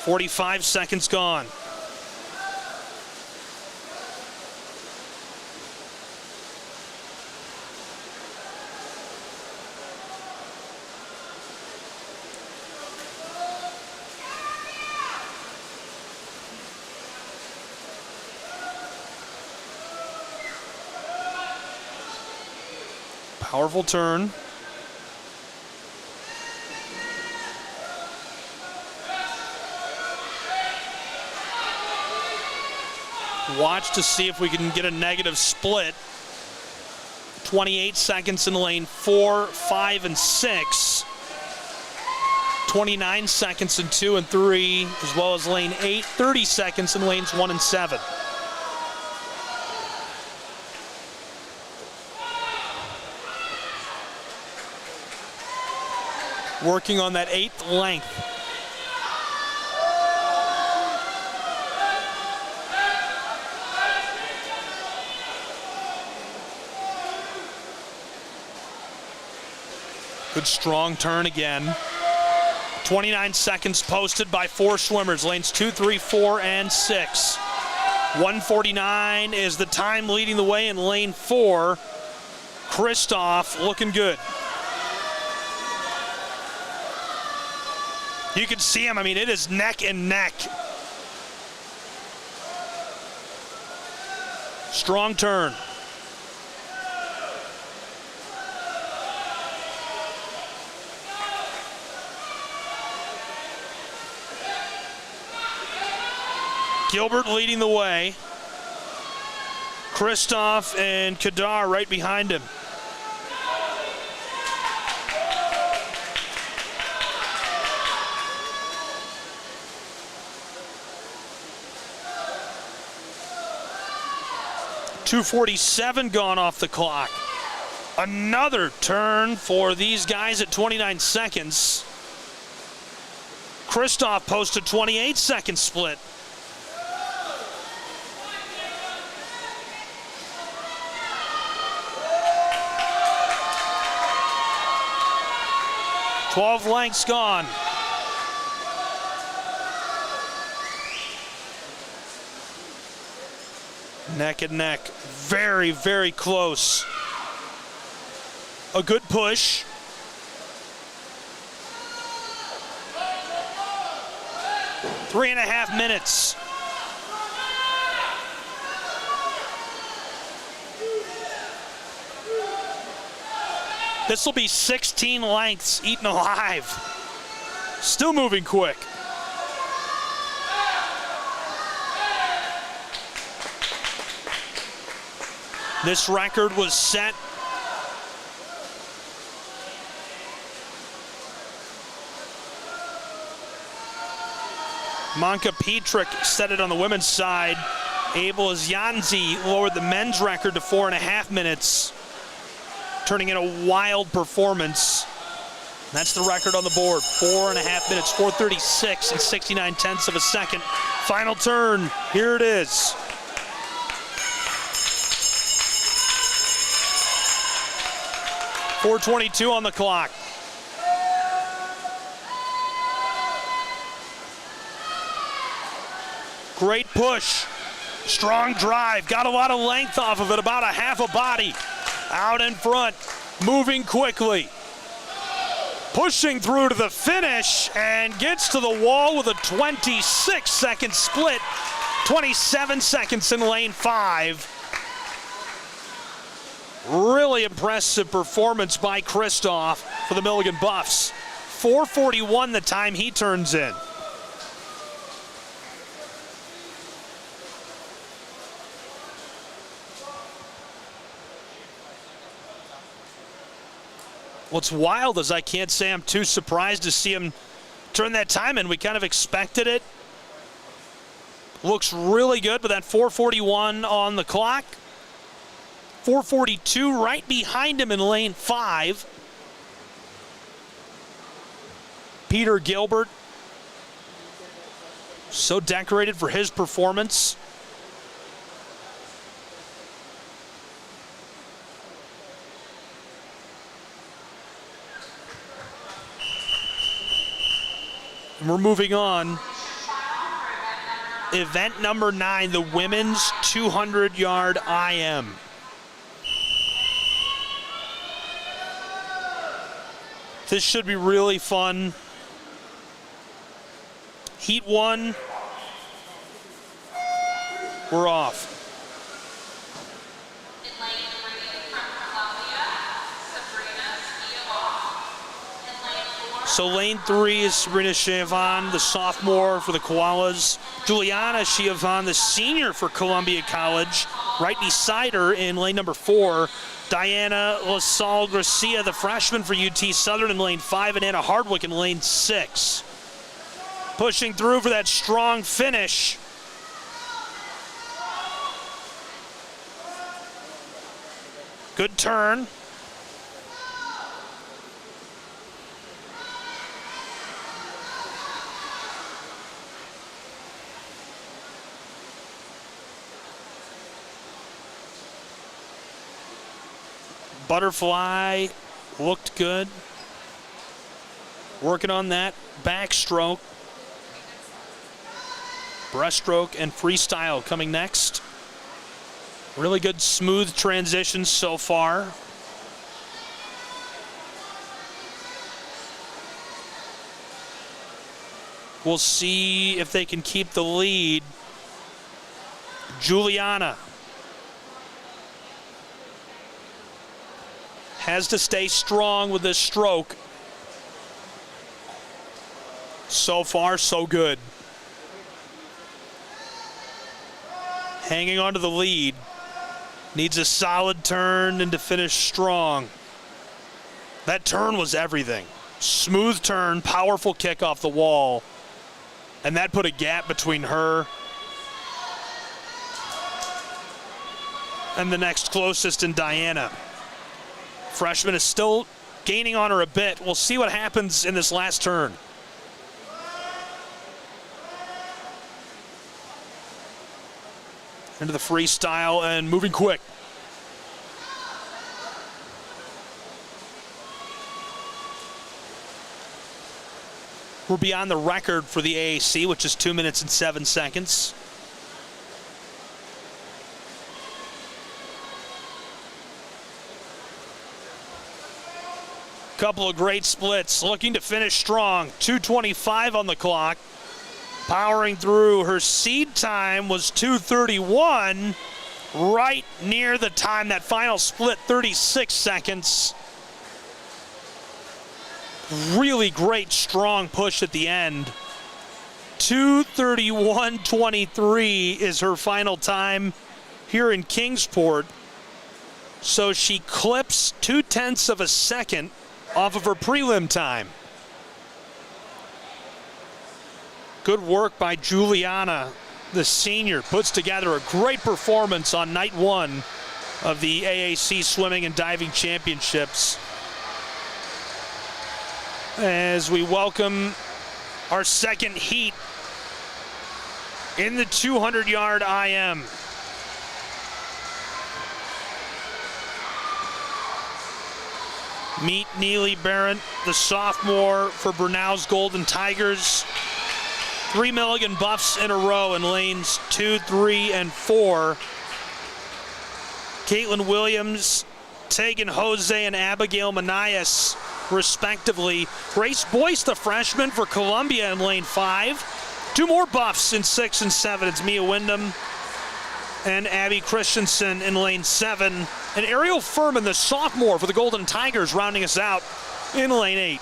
.45 seconds gone. Powerful turn. Watch to see if we can get a negative split. 28 seconds in lane 4, 5, and 6. 29 seconds in 2 and 3, as well as lane 8. 30 seconds in lanes 1 and 7. Working on that 8th length. Good strong turn again. 29 seconds posted by 4 swimmers, lanes 2, 3, 4, and 6. 1:49 is the time leading the way in lane 4. Kristoff looking good. You can see him, I mean, it is neck and neck. Strong turn. Gilbert leading the way. Kristoff and Kadar right behind him. .247 gone off the clock. Another turn for these guys at 29 seconds. Kristoff posted 28-second split. .12 lengths gone. Neck and neck. Very, very close. A good push. Three and a half minutes. This will be 16 lengths eaten alive. Still moving quick. This record was set Manka Petrick set it on the women's side. Abel Azyanzi lowered the men's record to 4.5 minutes, turning in a wild performance. That's the record on the board, 4.5 minutes, 4:36 and 69/10 of a second. Final turn, here it is. .422 on the clock. Great push, strong drive, got a lot of length off of it, about a half a body. Out in front, moving quickly. Pushing through to the finish and gets to the wall with a 26-second split. 27 seconds in lane 5. Really impressive performance by Kristoff for the Milligan Buffs. 4:41 the time he turns in. What's wild is I can't say I'm too surprised to see him turn that time in. We kind of expected it. Looks really good with that 4:41 on the clock. 4:42 right behind him in lane 5. Peter Gilbert, so decorated for his performance. And we're moving on. Event number 9, the women's 200-yard IM. This should be really fun. Heat 1, we're off. So lane 3 is Sabrina Chavon, the sophomore for the Koalas. Juliana Chiavon, the senior for Columbia College, right beside her in lane number 4. Diana LaSalle Gracia, the freshman for UT Southern, in lane 5, and Anna Hardwick in lane 6. Pushing through for that strong finish. Good turn. Butterfly looked good. Working on that backstroke. Breaststroke and freestyle coming next. Really good smooth transitions so far. We'll see if they can keep the lead. Juliana has to stay strong with this stroke. So far, so good. Hanging on to the lead. Needs a solid turn and to finish strong. That turn was everything. Smooth turn, powerful kick off the wall. And that put a gap between her and the next closest in Diana. Freshman is still gaining on her a bit. We'll see what happens in this last turn. Into the freestyle and moving quick. We're beyond the record for the AAC, which is 2 minutes and 7 seconds. Couple of great splits, looking to finish strong. 2:25 on the clock. Powering through. Her seed time was 2:31, right near the time that final split, 36 seconds. Really great strong push at the end. 2:31.23 is her final time here in Kingsport. So she clips 0.2 of a second off of her prelim time. Good work by Juliana, the senior. Puts together a great performance on night 1 of the AAC Swimming and Diving Championships. As we welcome our second heat in the 200-yard IM. Meet Neely Barrett, the sophomore for Brunau's Golden Tigers. 3 Milligan buffs in a row in lanes 2, 3, and 4. Caitlin Williams, Tegan Jose, and Abigail Manias, respectively. Grace Boyce, the freshman for Columbia, in lane 5. 2 more buffs in 6 and 7. It's Mia Wyndham and Abby Christensen in lane 7. And Ariel Furman, the sophomore for the Golden Tigers, rounding us out in lane 8.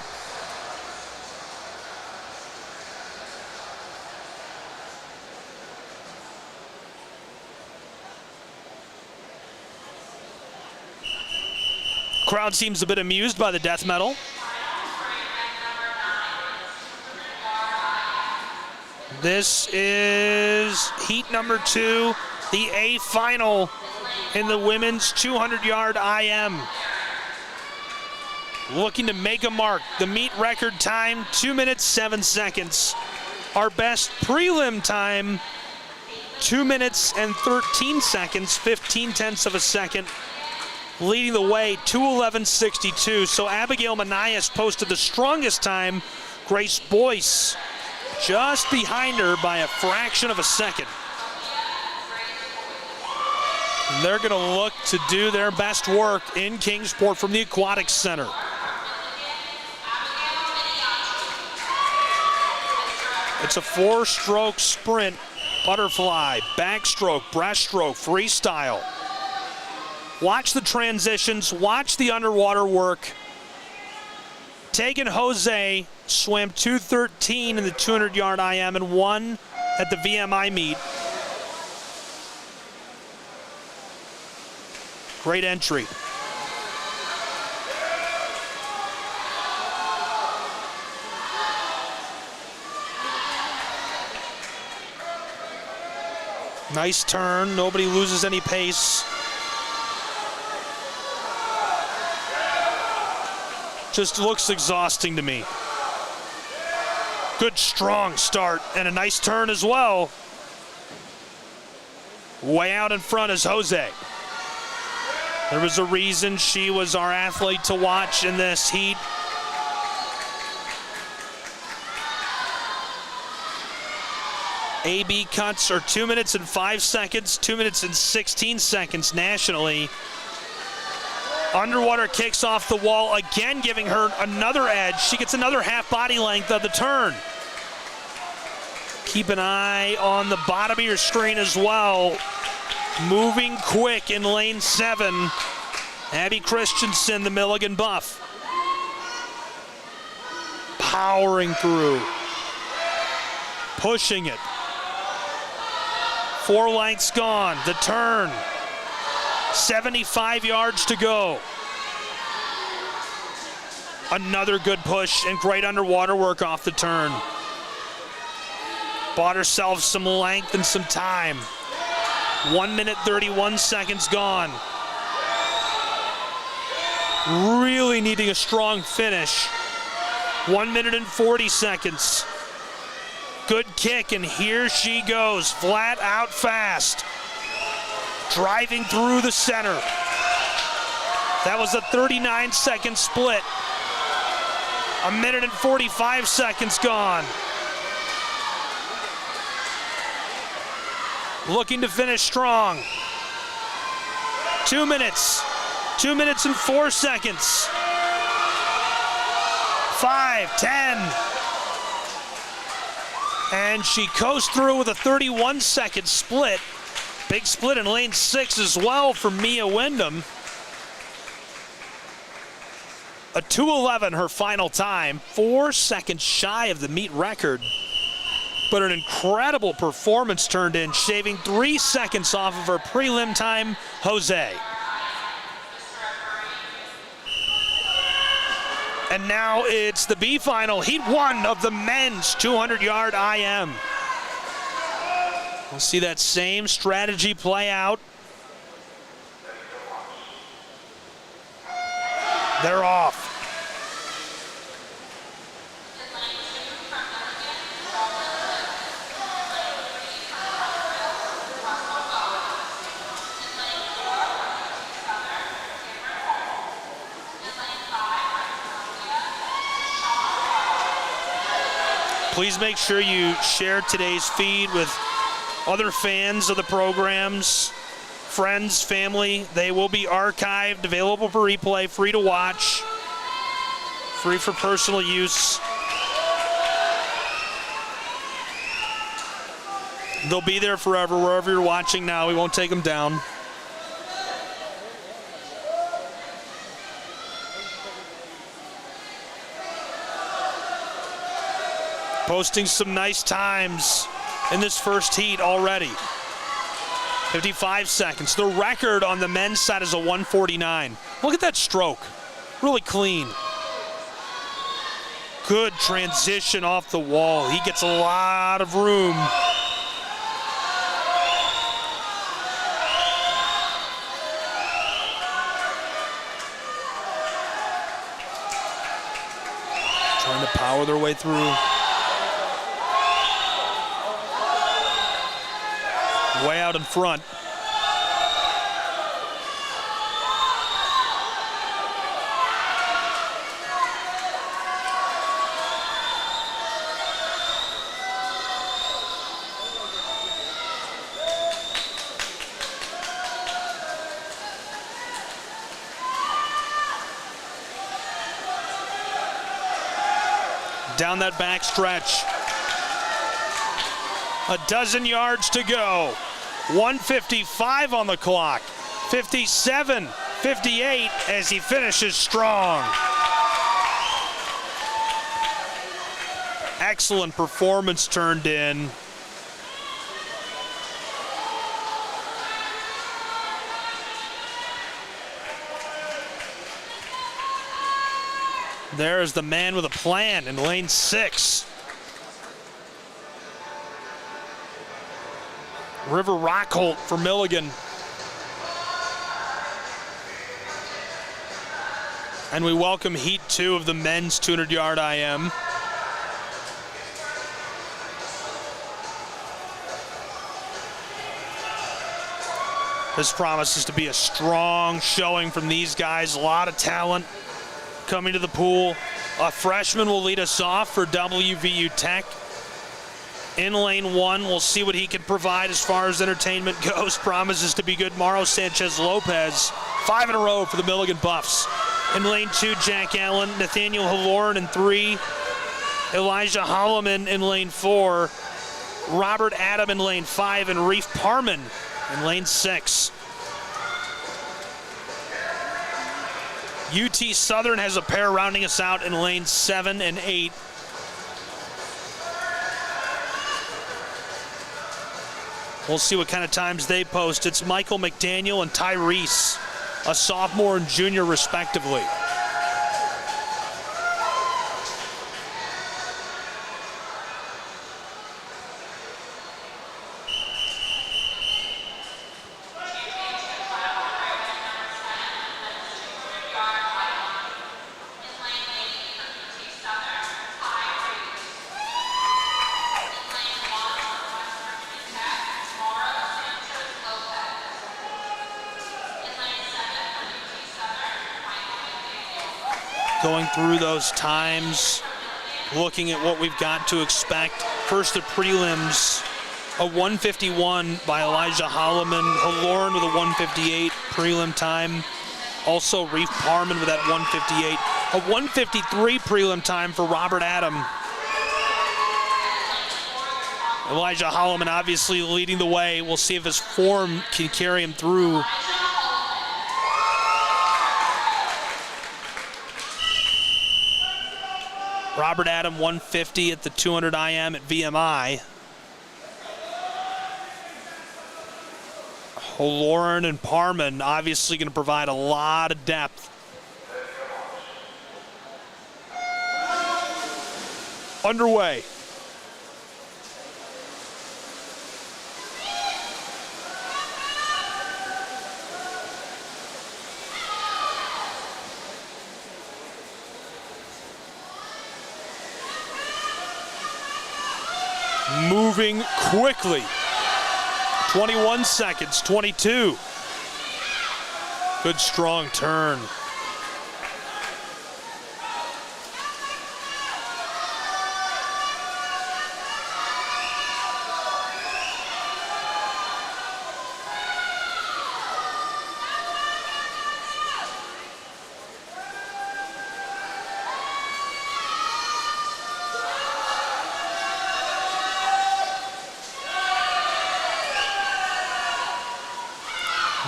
Crowd seems a bit amused by the death metal. This is heat number 2, the A final in the women's 200-yard IM. Looking to make a mark. The meet record time, 2 minutes, 7 seconds. Our best prelim time, 2 minutes and 13 seconds, 0.15 of a second. Leading the way, 2:11.62. So Abigail Manias posted the strongest time. Grace Boyce just behind her by a fraction of a second. They're going to look to do their best work in Kingsport from the Aquatics Center. It's a 4-stroke sprint, butterfly, backstroke, breaststroke, freestyle. Watch the transitions, watch the underwater work. Tegan Jose swam 2:13 in the 200-yard IM and won at the VMI meet. Great entry. Nice turn, nobody loses any pace. Just looks exhausting to me. Good strong start and a nice turn as well. Way out in front is Jose. There was a reason she was our athlete to watch in this heat. AB cuts are 2 minutes and 5 seconds, 2 minutes and 16 seconds nationally. Underwater kicks off the wall, again giving her another edge. She gets another half body length of the turn. Keep an eye on the bottom of your screen as well. Moving quick in lane 7. Abby Christensen, the Milligan buff. Powering through. Pushing it. 4 lengths gone. The turn. 75 yards to go. Another good push and great underwater work off the turn. Bought herself some length and some time. 1 minute 31 seconds gone. Really needing a strong finish. 1 minute and 40 seconds. Good kick, and here she goes, flat out fast. Driving through the center. That was a 39-second split. 1 minute and 45 seconds gone. Looking to finish strong. 2 minutes. 2 minutes and 4 seconds. 5, 10. And she coasts through with a 31-second split. Big split in lane 6 as well for Mia Wyndham. A 2:11 her final time, 4 seconds shy of the meet record. But an incredible performance turned in, shaving 3 seconds off of her prelim time, Jose. And now it's the B final, heat 1 of the men's 200-yard IM. We'll see that same strategy play out. They're off. Please make sure you share today's feed with other fans of the programs, friends, family. They will be archived, available for replay, free to watch, free for personal use. They'll be there forever, wherever you're watching now. We won't take them down. Posting some nice times in this first heat already. 55 seconds. The record on the men's side is a 1:49. Look at that stroke. Really clean. Good transition off the wall. He gets a lot of room. Trying to power their way through. Way out in front. Down that back stretch. A dozen yards to go. 1:55 on the clock. 57, 58 as he finishes strong. Excellent performance turned in. There's the man with a plan in lane 6. River Rockholt for Milligan. And we welcome Heat 2 of the men's 200-yard IM. This promises to be a strong showing from these guys. A lot of talent coming to the pool. A freshman will lead us off for WVU Tech. In lane 1, we'll see what he can provide as far as entertainment goes. Promises to be good. Mauro Sanchez-Lopez, 5 in a row for the Milligan Buffs. In lane 2, Jack Allen, Nathaniel Halloran in 3, Elijah Holloman in lane 4, Robert Adam in lane 5, and Reef Parman in lane 6. UT Southern has a pair rounding us out in lanes 7 and 8. We'll see what kind of times they post. It's Michael McDaniel and Tyrese, a sophomore and junior respectively. Going through those times, looking at what we've got to expect. First, the prelims, a 151 by Elijah Holloman, Halloran with a 158 prelim time. Also, Reef Parman with that 158. A 153 prelim time for Robert Adam. Elijah Holloman obviously leading the way. We'll see if his form can carry him through. Robert Adam 150 at the 200 IM at VMI. Halloran and Parman obviously going to provide a lot of depth. Underway. Moving quickly. 21 seconds, 22. Good strong turn.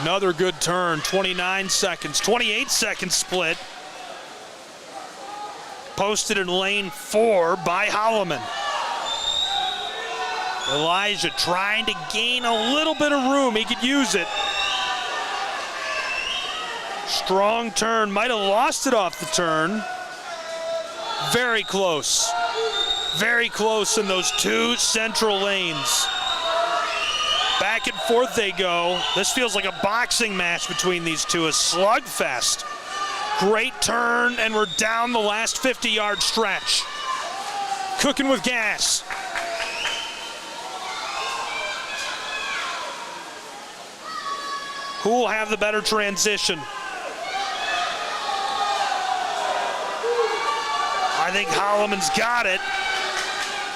Another good turn, 29 seconds, 28 second split. Posted in lane 4 by Holloman. Elijah trying to gain a little bit of room. He could use it. Strong turn, might have lost it off the turn. Very close. Very close in those two central lanes. Back and forth they go. This feels like a boxing match between these two, a slugfest. Great turn, and we're down the last 50-yard stretch. Cooking with gas. Who will have the better transition? I think Holloman's got it.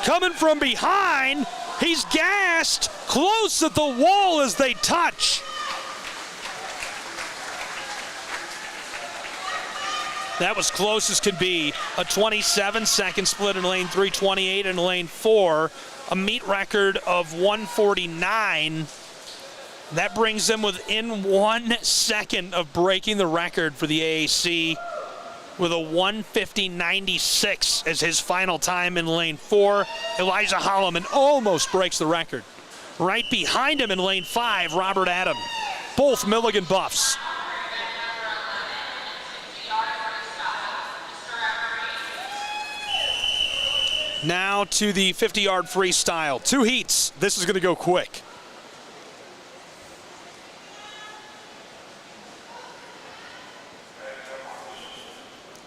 Coming from behind, he's gassed, close at the wall as they touch. That was close as could be. A 27-second split in lane 3, 28 in lane 4. A meet record of 149. That brings them within 1 second of breaking the record for the AAC with a 150.96 as his final time in lane 4. Elijah Holloman almost breaks the record. Right behind him in lane 5, Robert Adam. Both Milligan Buffs. Now to the 50-yard freestyle. 2 heats. This is going to go quick.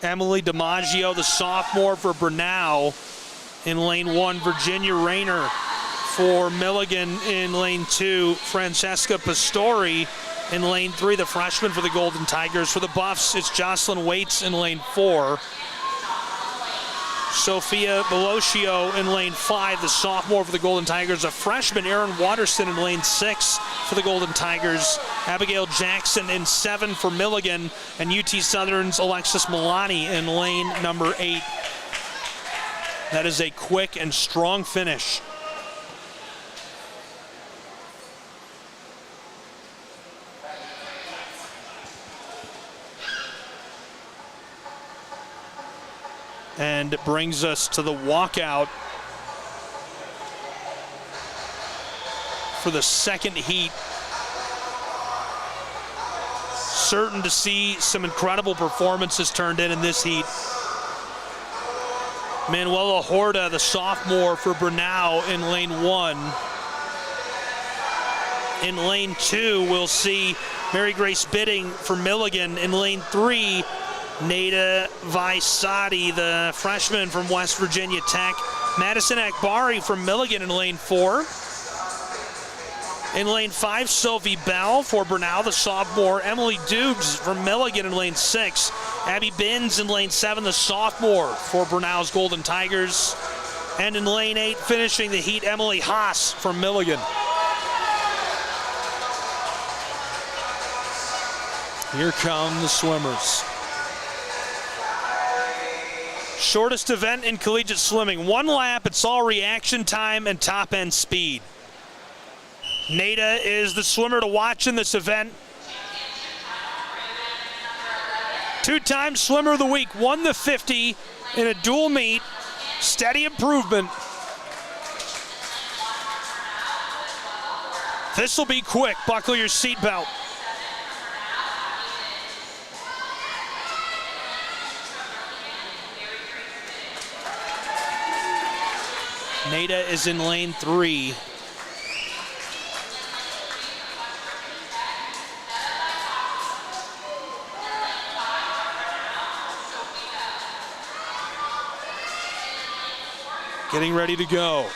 Emily DiMaggio, the sophomore for Brenau in lane 1. Virginia Rayner for Milligan in lane 2. Francesca Pastori in lane 3, the freshman for the Golden Tigers. For the Buffs, it's Jocelyn Waits in lane 4. Sophia Belocchio in lane 5, the sophomore for the Golden Tigers. A freshman, Erin Watterson, in lane 6 for the Golden Tigers. Abigail Jackson in 7 for Milligan. And UT Southern's Alexis Milani in lane number 8. That is a quick and strong finish. And it brings us to the walkout for the second heat. Certain to see some incredible performances turned in this heat. Manuela Horta, the sophomore for Brenau, in lane 1. In lane 2, we'll see Mary Grace Bidding for Milligan. In lane 3, Nada Vaisati, the freshman from West Virginia Tech. Madison Akbari from Milligan in lane 4. In lane 5, Sophie Bell for Brenau, the sophomore. Emily Dubes from Milligan in lane 6. Abby Binns in lane 7, the sophomore for Brenau's Golden Tigers. And in lane 8, finishing the heat, Emily Haas from Milligan. Here come the swimmers. Shortest event in collegiate swimming. 1 lap, it's all reaction time and top end speed. Nada is the swimmer to watch in this event. 2-time swimmer of the week, won the 50 in a dual meet. Steady improvement. This will be quick. Buckle your seatbelt. Nada is in lane 3. Getting ready to go.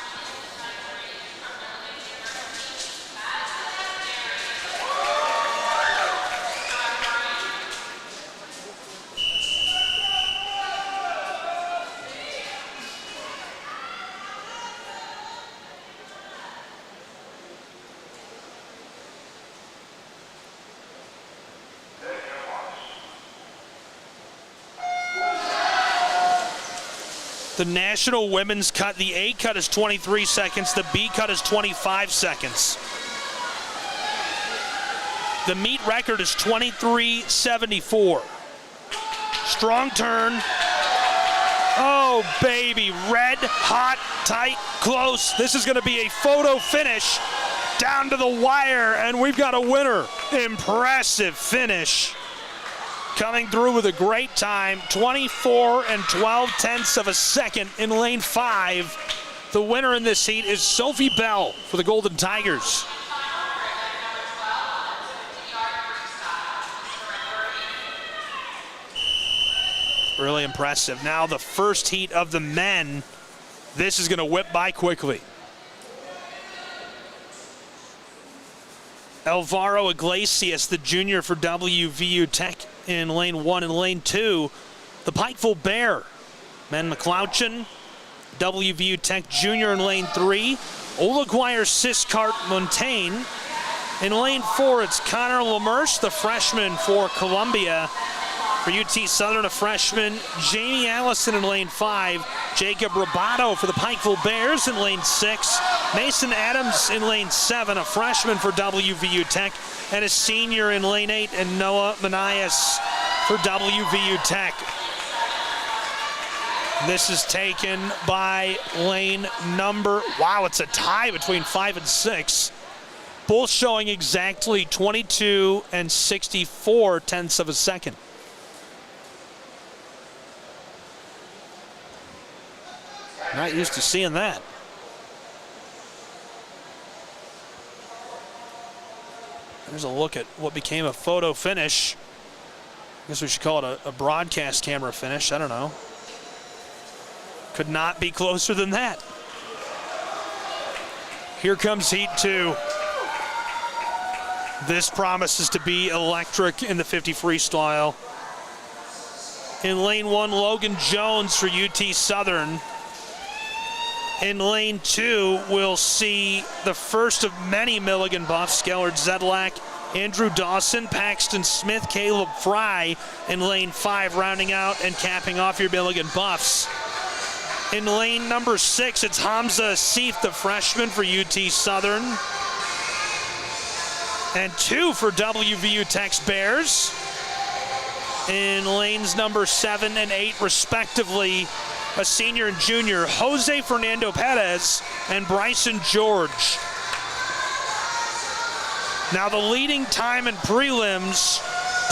The national women's cut, the A cut is 23 seconds, the B cut is 25 seconds. The meet record is 23:74. Strong turn. Oh, baby, red, hot, tight, close. This is gonna be a photo finish down to the wire, and we've got a winner. Impressive finish. Coming through with a great time, 24 12 of a second in lane 5. The winner in this heat is Sophie Bell for the Golden Tigers. Really impressive. Now the first heat of the men. This is going to whip by quickly. Alvaro Iglesias, the junior for WVU Tech, in lane 1. and lane 2, the Pikeville Bear, Ben McClouchin, WVU Tech junior, in lane 3. Olaguire Siscart Montaigne. In lane 4, it's Connor Lamerche, the freshman for Columbia. For UT Southern, a freshman, Jamie Allison in lane 5. Jacob Robato for the Pikeville Bears in lane 6. Mason Adams in lane 7, a freshman for WVU Tech. And a senior in lane 8, and Noah Manias for WVU Tech. This is taken by lane number, wow, it's a tie between 5 and 6. Both showing exactly 22 64 of a second. Not used to seeing that. There's a look at what became a photo finish. I guess we should call it a broadcast camera finish. I don't know. Could not be closer than that. Here comes heat 2. This promises to be electric in the 50 freestyle. In lane 1, Logan Jones for UT Southern. In lane 2, we'll see the first of many Milligan buffs. Gellert Zedlak, Andrew Dawson, Paxton Smith, Caleb Fry in lane 5, rounding out and capping off your Milligan buffs. In lane number 6, it's Hamza Asif, the freshman for UT Southern. And 2 for WVU Tech's Bears. In lanes number 7 and 8, respectively, a senior and junior, Jose Fernando Perez and Bryson George. Now the leading time in prelims,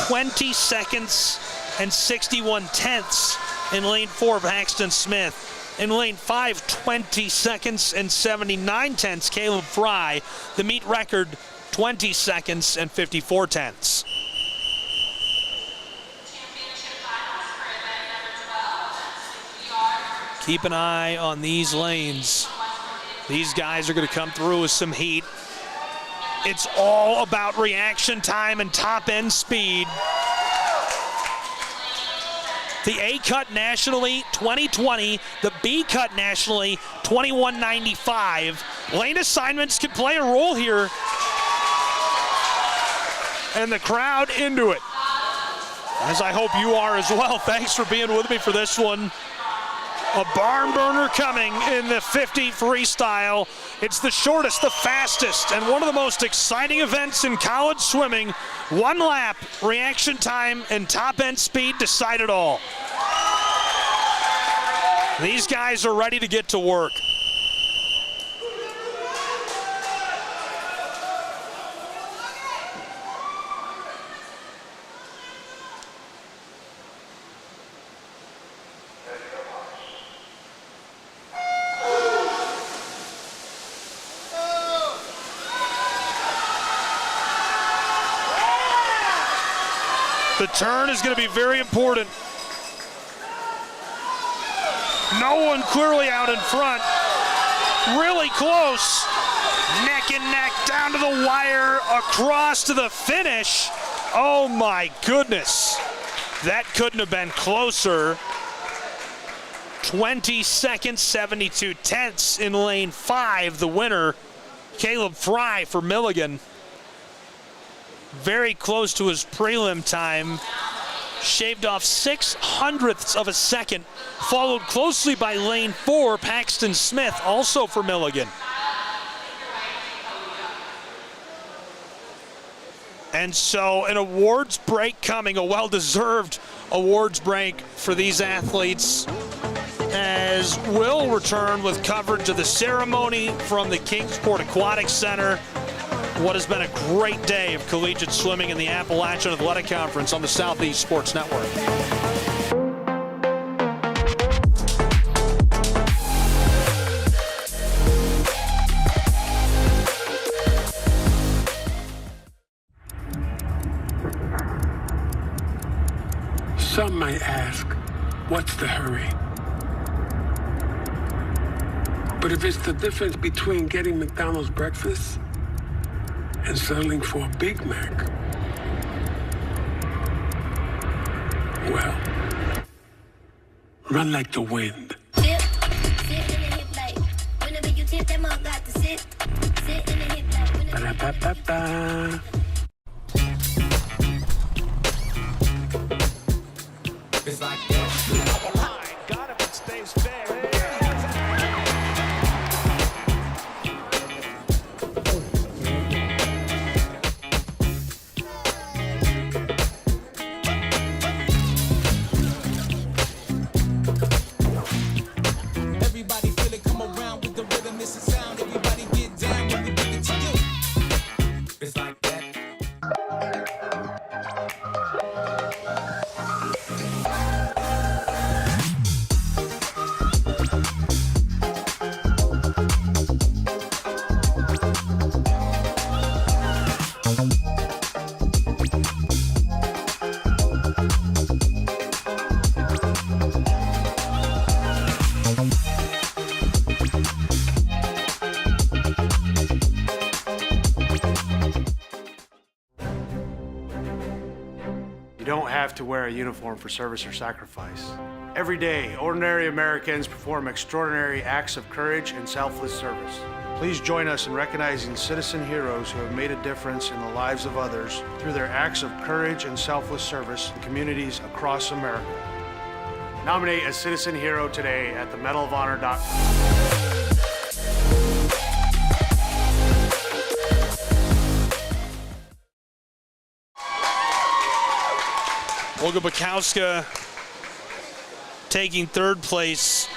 20 seconds and 61 tenths in lane 4, Paxton Smith. In lane 5, 20 seconds and 79 tenths, Caleb Fry. The meet record, 20 seconds and 54 tenths. Keep an eye on these lanes. These guys are going to come through with some heat. It's all about reaction time and top end speed. The A cut nationally, 2020. The B cut nationally, 2195. Lane assignments can play a role here. And the crowd into it. As I hope you are as well. Thanks for being with me for this one. A barn burner coming in the 50 freestyle. It's the shortest, the fastest, and one of the most exciting events in college swimming. One lap, reaction time, and top end speed decide it all. These guys are ready to get to work. The turn is going to be very important. No one clearly out in front. Really close. Neck and neck down to the wire, across to the finish. Oh my goodness. That couldn't have been closer. 20 seconds, 72 tenths in lane 5. The winner, Caleb Fry for Milligan. Very close to his prelim time. Shaved off 0.06 of a second. Followed closely by lane 4, Paxton Smith, also for Milligan. And so an awards break coming, a well-deserved awards break for these athletes, as we'll return with coverage of the ceremony from the Kingsport Aquatic Center. What has been a great day of collegiate swimming in the Appalachian Athletic Conference on the Southeast Sports Network. Some might ask, what's the hurry? But if it's the difference between getting McDonald's breakfast and settling for a Big Mac, well, run like the wind. Ba-da-ba-ba-ba. It's like that. Got him and stays fair. Everybody feel it, come around with the rhythm, it's a sound. Everybody get down when we bring it to you. It's like that. have to wear a uniform for service or sacrifice. Every day, ordinary Americans perform extraordinary acts of courage and selfless service. Please join us in recognizing citizen heroes who have made a difference in the lives of others through their acts of courage and selfless service in communities across America. Nominate a citizen hero today at themedalofhonor.com. Olga Bukowska taking third place.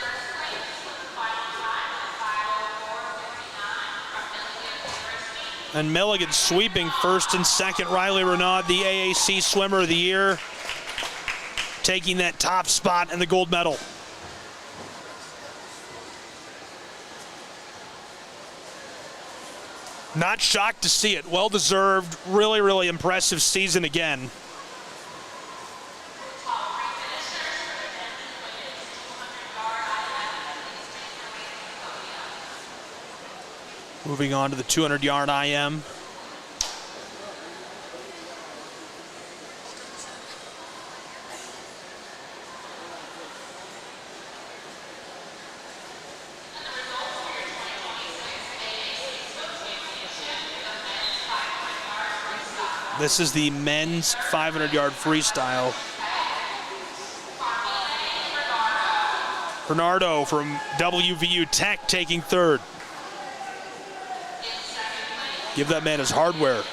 And Milligan sweeping first and second. Riley Renaud, the AAC Swimmer of the Year, taking that top spot and the gold medal. Not shocked to see it. Well-deserved, really, really impressive season again. Moving on to the 200-yard IM. This is the men's 500-yard freestyle. Bernardo from WVU Tech taking third. Give that man his hardware.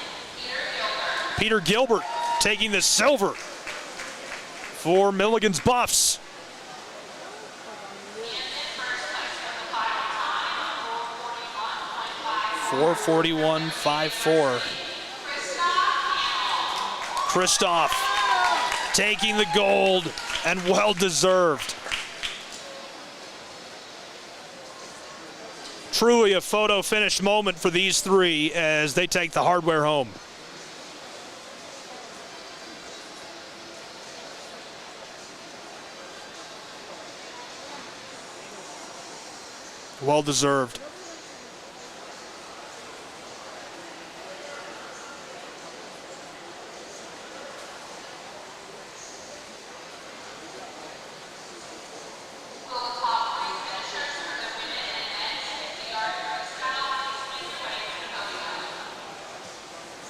Peter Gilbert taking the silver for Milligan's Buffs. .441.54. Christoph taking the gold, and well deserved. Truly a photo finish moment for these three as they take the hardware home. Well deserved.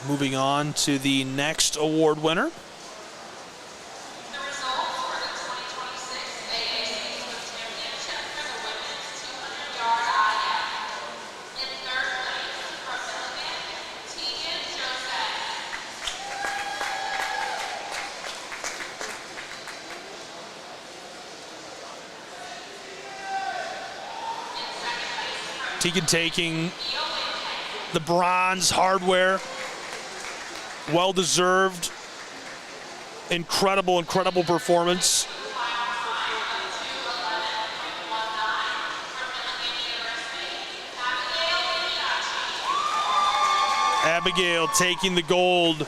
Moving on to the next award winner. Tegan taking the bronze hardware. Well deserved. Incredible, incredible performance. Abigail taking the gold.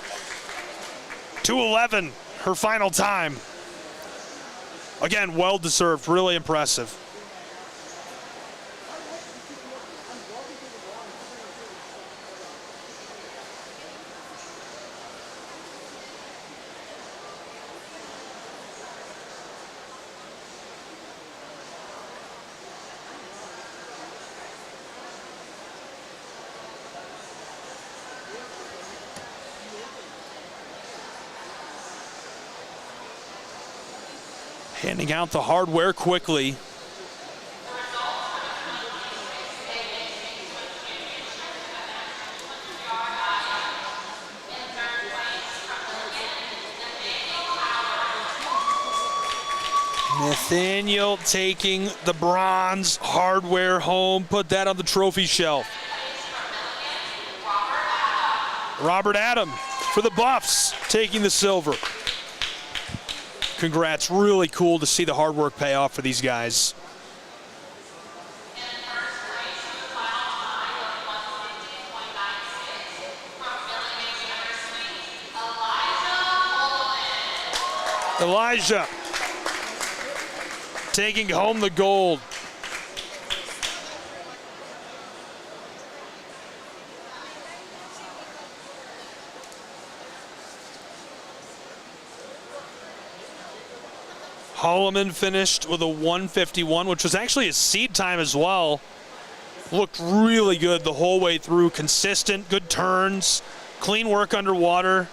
2:11, her final time. Again, well deserved, really impressive. Handing out the hardware quickly. Nathaniel taking the bronze hardware home, put that on the trophy shelf. Robert Adam for the Buffs taking the silver. Congrats, really cool to see the hard work pay off for these guys. Elijah taking home the gold. Holloman finished with a 151, which was actually his seed time as well. Looked really good the whole way through. Consistent, good turns, clean work underwater,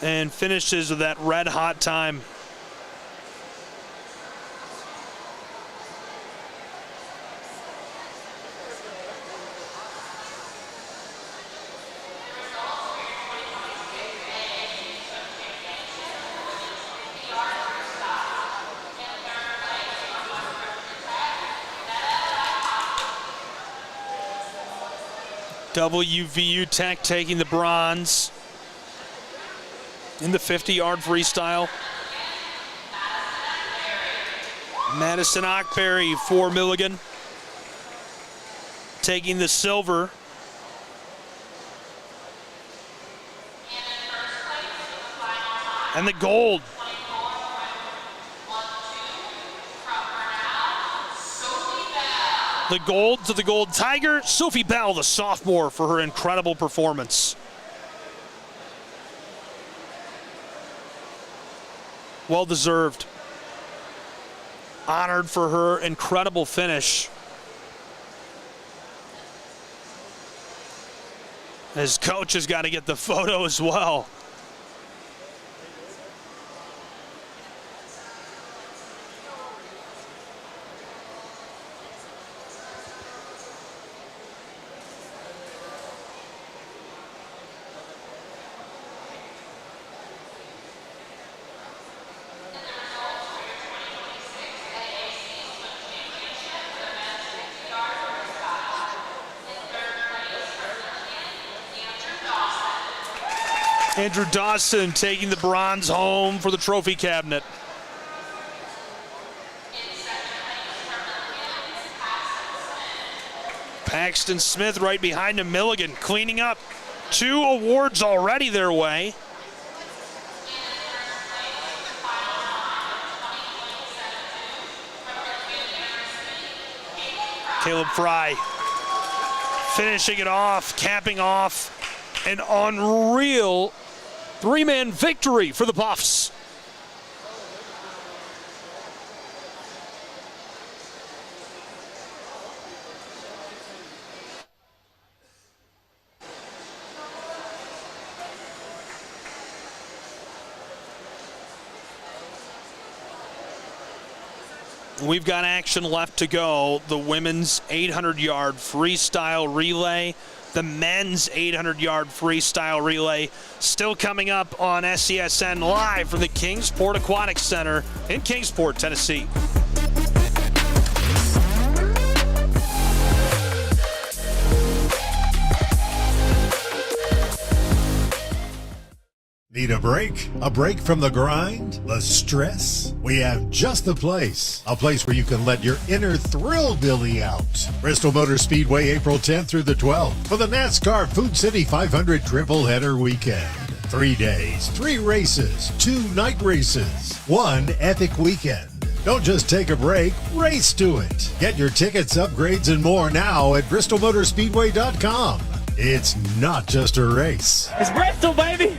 and finishes with that red hot time. WVU Tech taking the bronze in the 50-yard freestyle. Madison Ockberry for Milligan taking the silver. And the gold. The gold to the Gold Tiger, Sophie Bell, the sophomore, for her incredible performance. Well deserved. Honored for her incredible finish. His coach has got to get the photo as well. Andrew Dawson taking the bronze home for the trophy cabinet. Paxton Smith right behind him. Milligan cleaning up. 2 awards already their way. Caleb Fry finishing it off, capping off an unreal 3-man victory for the Buffs. We've got action left to go. The women's 800-yard freestyle relay, the men's 800-yard freestyle relay, still coming up on SCSN live from the Kingsport Aquatic Center in Kingsport, Tennessee. Need a break? A break from the grind? The stress? We have just the place. A place where you can let your inner thrill-dilly out. Bristol Motor Speedway, April 10th through the 12th for the NASCAR Food City 500 Triple Header Weekend. 3 days, 3 races, 2 night races, 1 epic weekend. Don't just take a break, race to it. Get your tickets, upgrades, and more now at BristolMotorspeedway.com. It's not just a race. It's Bristol, baby!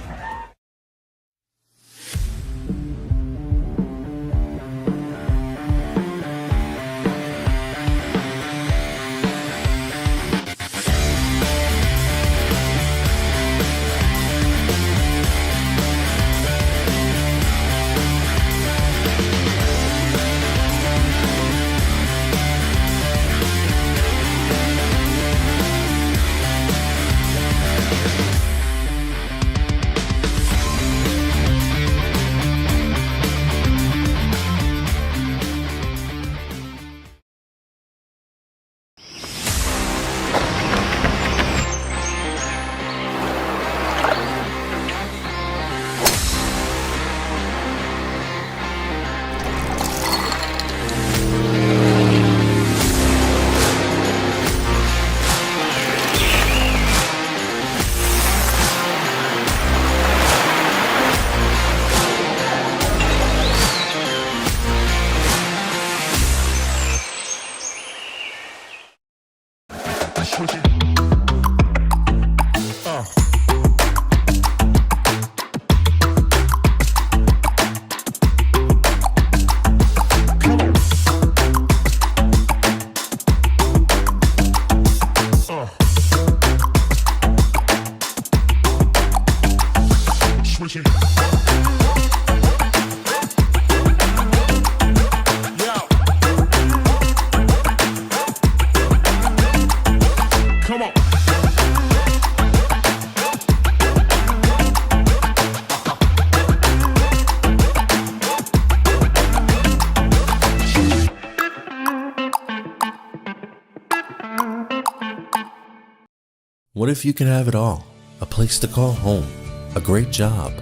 What if you could have it all? A place to call home, a great job,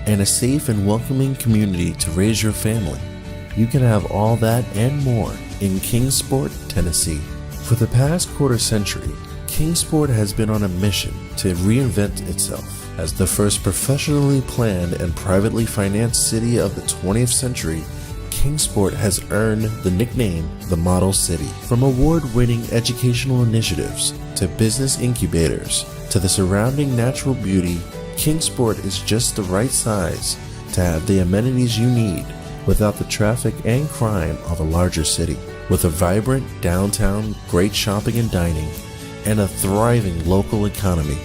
and a safe and welcoming community to raise your family. You can have all that and more in Kingsport, Tennessee. For the past quarter century, Kingsport has been on a mission to reinvent itself. As the first professionally planned and privately financed city of the 20th century, Kingsport has earned the nickname the Model City. From award-winning educational initiatives to business incubators to the surrounding natural beauty, Kingsport is just the right size to have the amenities you need without the traffic and crime of a larger city. With a vibrant downtown, great shopping and dining, and a thriving local economy,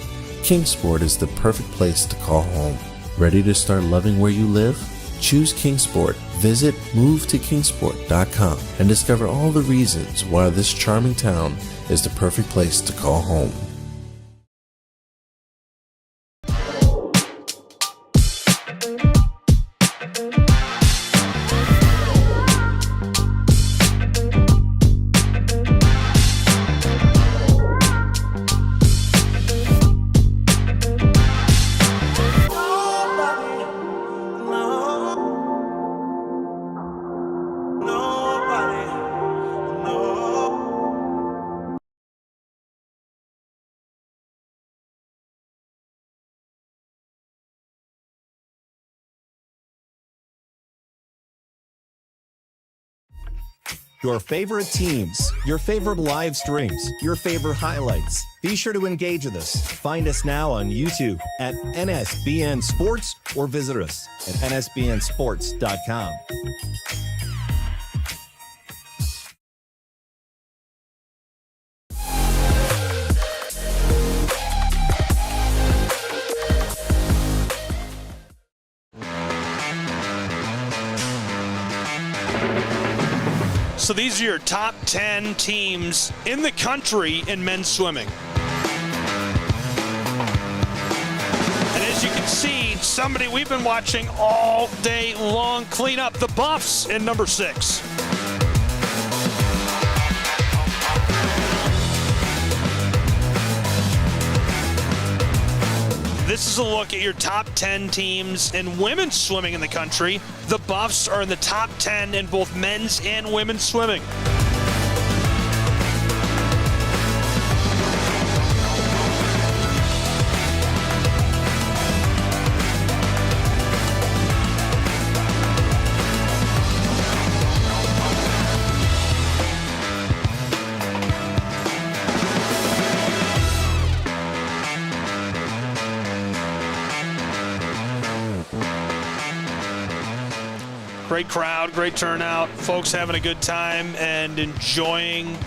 Kingsport is the perfect place to call home. Ready to start loving where you live? Choose Kingsport. Visit movetokingsport.com and discover all the reasons why this charming town is the perfect place to call home. Your favorite teams, your favorite live streams, your favorite highlights. Be sure to engage with us. Find us now on YouTube at NSBN Sports or visit us at nsbnsports.com. So these are your top 10 teams in the country in men's swimming. And as you can see, somebody we've been watching all day long clean up, the Buffs in number 6. This is a look at your top 10 teams in women's swimming in the country. The Buffs are in the top 10 in both men's and women's swimming. Great crowd, great turnout, folks having a good time and enjoying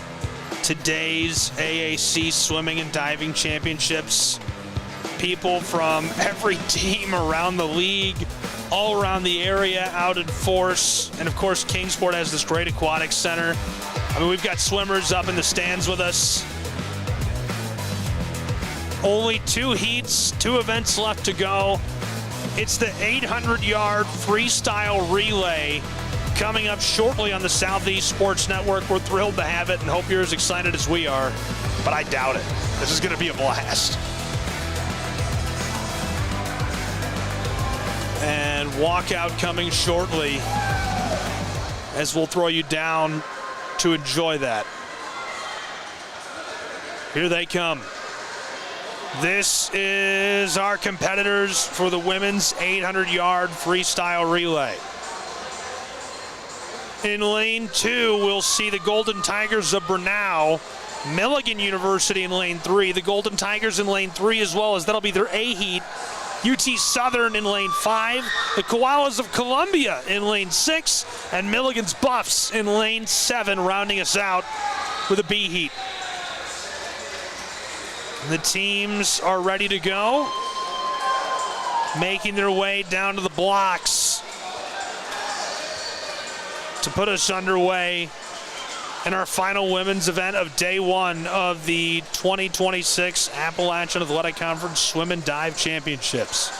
today's AAC Swimming and Diving Championships. People from every team around the league, all around the area, out in force. And of course, Kingsport has this great aquatic center. I mean, we've got swimmers up in the stands with us. Only 2 heats, 2 events left to go. It's the 800-yard freestyle relay coming up shortly on the Southeast Sports Network. We're thrilled to have it and hope you're as excited as we are, but I doubt it. This is going to be a blast. And walkout coming shortly as we'll throw you down to enjoy that. Here they come. This is our competitors for the women's 800-yard freestyle relay. In lane 2, we'll see the Golden Tigers of Brenau, Milligan University in lane 3, the Golden Tigers in lane 3 as well, as that'll be their A heat. UT Southern in lane 5, the Koalas of Columbia in lane 6, and Milligan's Buffs in lane 7, rounding us out with a B heat. The teams are ready to go, making their way down to the blocks to put us underway in our final women's event of day 1 of the 2026 Appalachian Athletic Conference Swim and Dive Championships.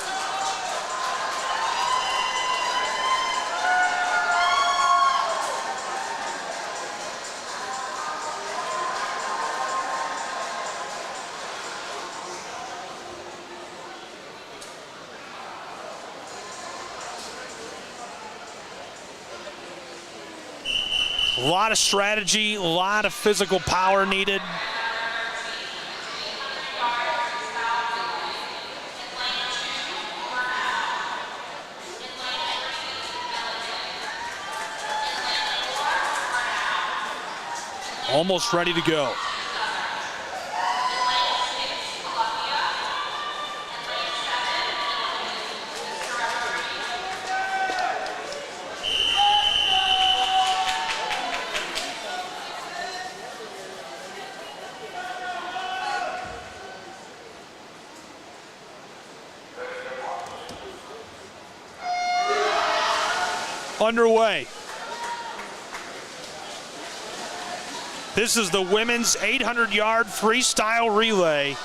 A lot of strategy, a lot of physical power needed. Almost ready to go. Underway. This is the women's 800-yard freestyle relay.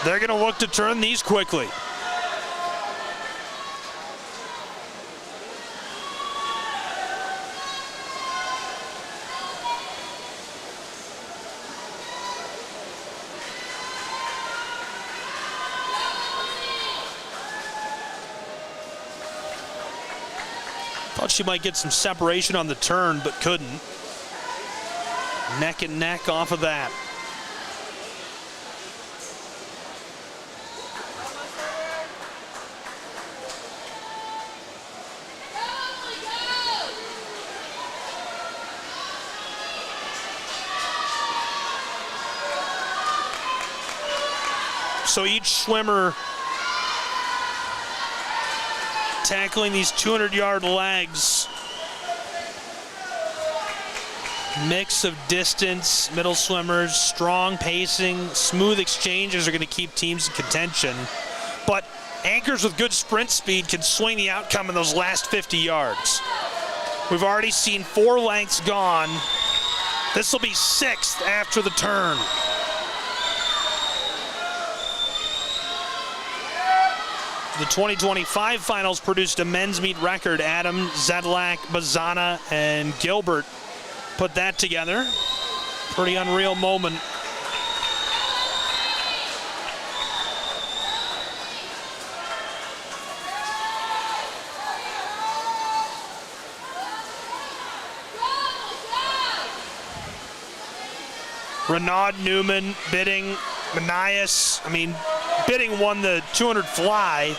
They're going to look to turn these quickly. Thought she might get some separation on the turn, but couldn't. Neck and neck off of that. So each swimmer tackling these 200-yard legs. Mix of distance, middle swimmers, strong pacing, smooth exchanges are going to keep teams in contention. But anchors with good sprint speed can swing the outcome in those last 50 yards. We've already seen 4 lengths gone. This will be 6th after the turn. The 2025 finals produced a men's meet record. Adam, Zedlak, Bazana, and Gilbert put that together. Pretty unreal moment. Renaud Newman bidding, Manias. I mean, bidding won the 200 fly.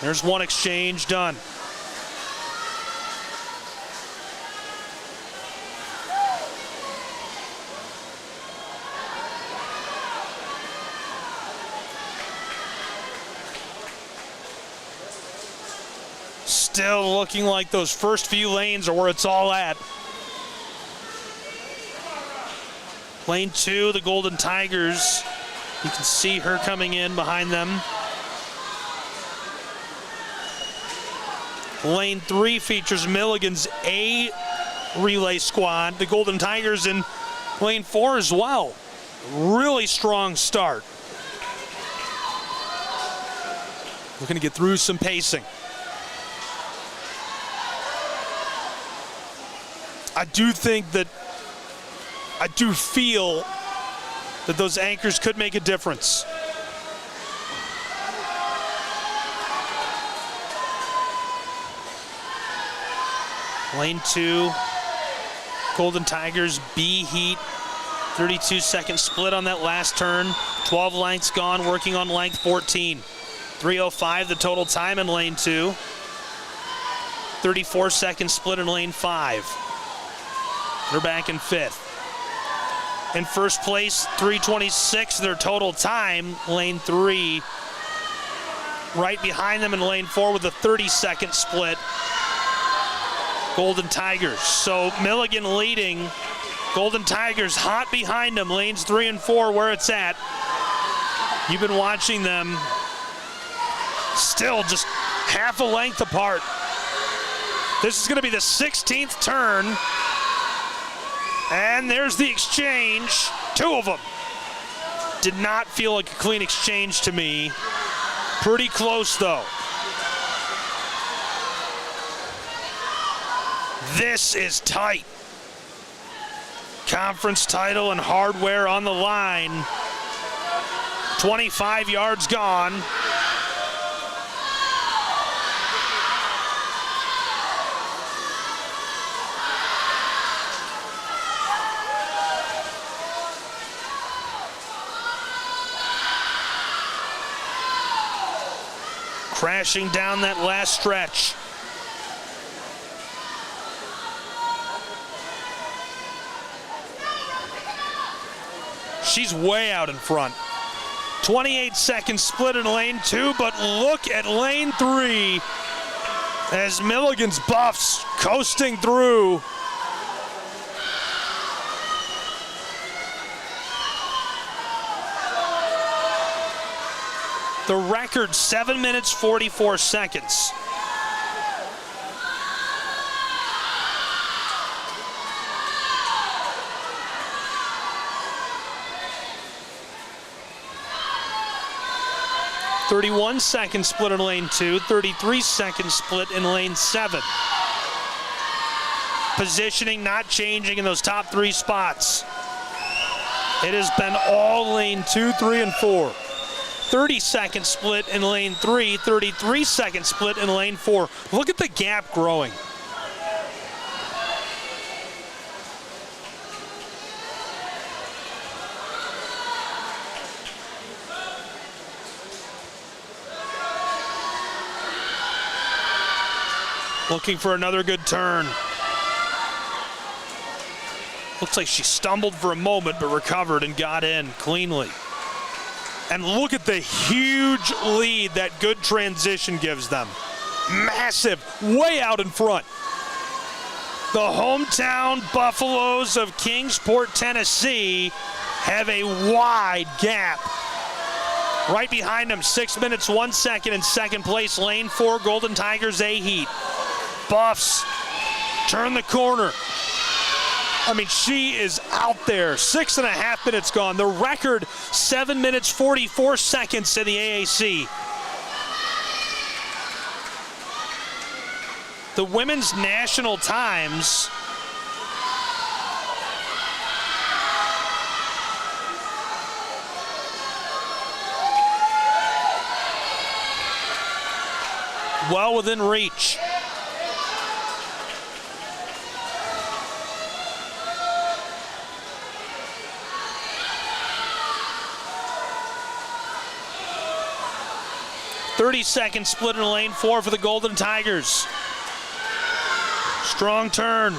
There's one exchange done. Still looking like those first few lanes are where it's all at. Lane 2, the Golden Tigers. You can see her coming in behind them. Lane 3 features Milligan's A relay squad. The Golden Tigers in lane 4 as well. Really strong start. Looking to get through some pacing. I do feel that those anchors could make a difference. Lane 2, Golden Tigers B heat, 32-second split on that last turn. 12 lengths gone, working on length 14. 3:05 the total time in lane 2. 34-second split in lane 5. They're back in 5th. In first place, 3:26 their total time, lane 3. Right behind them in lane 4 with a 30-second split. Golden Tigers. So Milligan leading. Golden Tigers hot behind them. Lanes 3 and 4 where it's at. You've been watching them still just half a length apart. This is going to be the 16th turn. And there's the exchange. 2 of them. Did not feel like a clean exchange to me. Pretty close though. This is tight. Conference title and hardware on the line. 25 yards gone. crashing down that last stretch. She's way out in front. 28-second split in lane 2, but look at lane 3 as Milligan's Buffs coasting through. The record, 7 minutes, 44 seconds. "31-second split in lane 2, 33-second split in lane 7. Positioning not changing in those top 3 spots. It has been all lane 2, 3, and 4. 30-second split in lane 3, 33-second split in lane 4. Look at the gap growing. Looking for another good turn. Looks like she stumbled for a moment, but recovered and got in cleanly. And look at the huge lead that good transition gives them. Massive, way out in front. The hometown Buffaloes of Kingsport, Tennessee have a wide gap. Right behind them, 6 minutes, 1 second in second place, lane 4, Golden Tigers A-Heat. Buffs turn the corner. I mean, she is out there. 6.5 minutes gone. The record, 7 minutes, 44 seconds in the AAC. The women's national times well within reach. "30-second split in lane 4 for the Golden Tigers. Strong turn.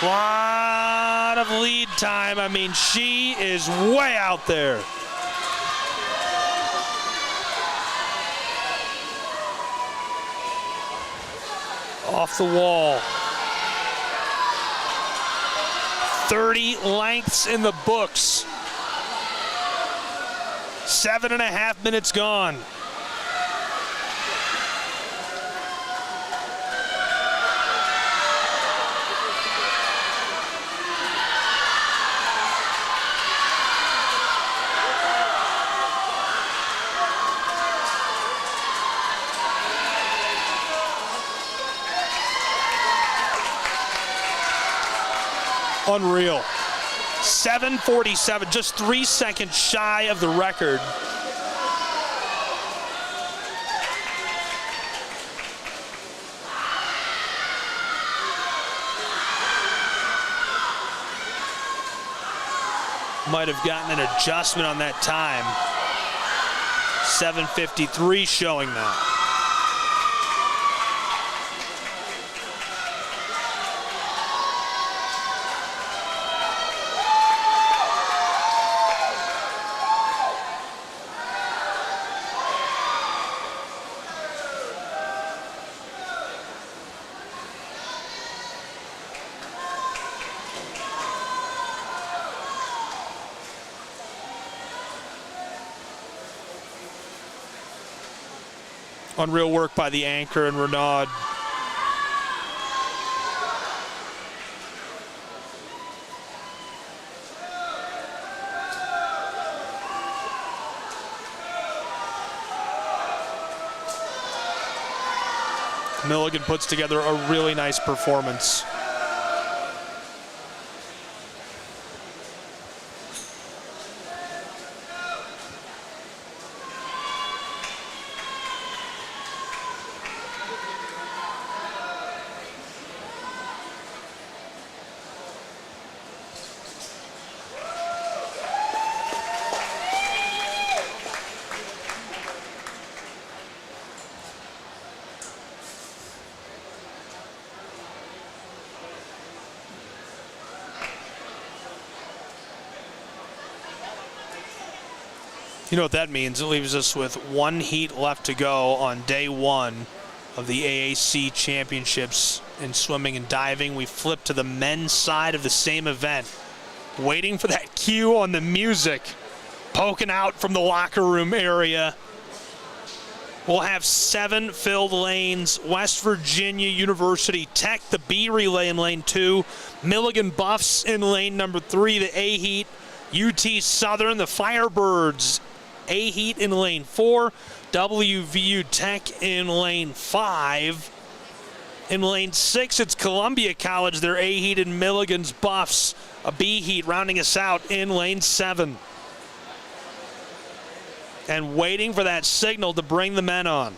Lot of lead time. I mean, she is way out there. Off the wall. 30 lengths in the books. 7.5 minutes gone. Unreal. 7:47, just 3 seconds shy of the record. Might have gotten an adjustment on that time. 7:53 showing that. Unreal work by the anchor and Renaud. Milligan puts together a really nice performance. You know what that means? It leaves us with one heat left to go on day one of the AAC championships in swimming and diving. We flip to the men's side of the same event, waiting for that cue on the music, poking out from the locker room area. We'll have 7 filled lanes. West Virginia University Tech, the B relay in lane 2. Milligan Buffs in lane number 3, the A heat. UT Southern, the Firebirds, A heat in lane 4. WVU Tech in lane 5. In lane 6, it's Columbia College, their A heat, and Milligan's Buffs, a B heat, rounding us out in lane 7. And waiting for that signal to bring the men on.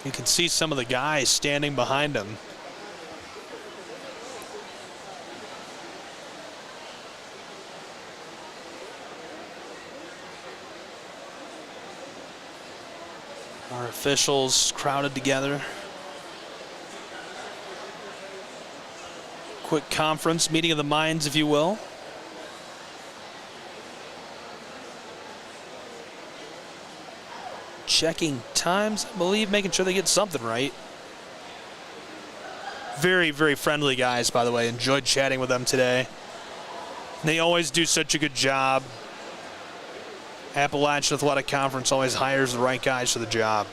You can see some of the guys standing behind him. Our officials crowded together. Quick conference, meeting of the minds, if you will. Checking times, I believe, making sure they get something right. Very, very friendly guys, by the way. Enjoyed chatting with them today. They always do such a good job. Appalachian Athletic Conference always hires the right guys for the job.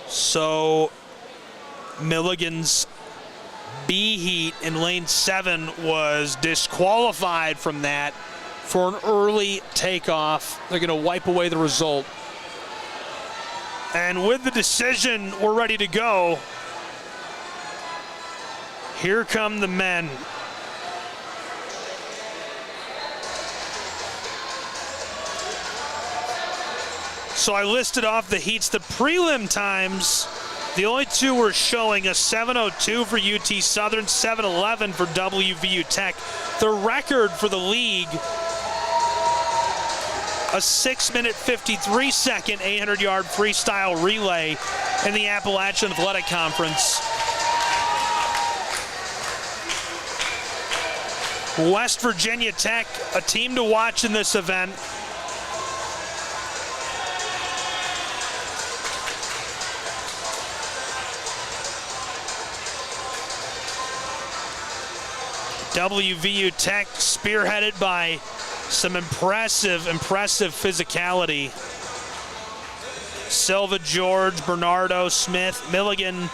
So Milligan's B heat in lane 7 was disqualified from that for an early takeoff. They're going to wipe away the result. And with the decision, we're ready to go. Here come the men. So I listed off the heats, the prelim times. The only two were showing a 7:02 for UT Southern, 7:11 for WVU Tech. The record for the league, a 6-minute 53-second 800-yard freestyle relay in the Appalachian Athletic Conference. West Virginia Tech, a team to watch in this event. WVU Tech spearheaded by some impressive physicality. Silva, George, Bernardo, Smith, Milligan,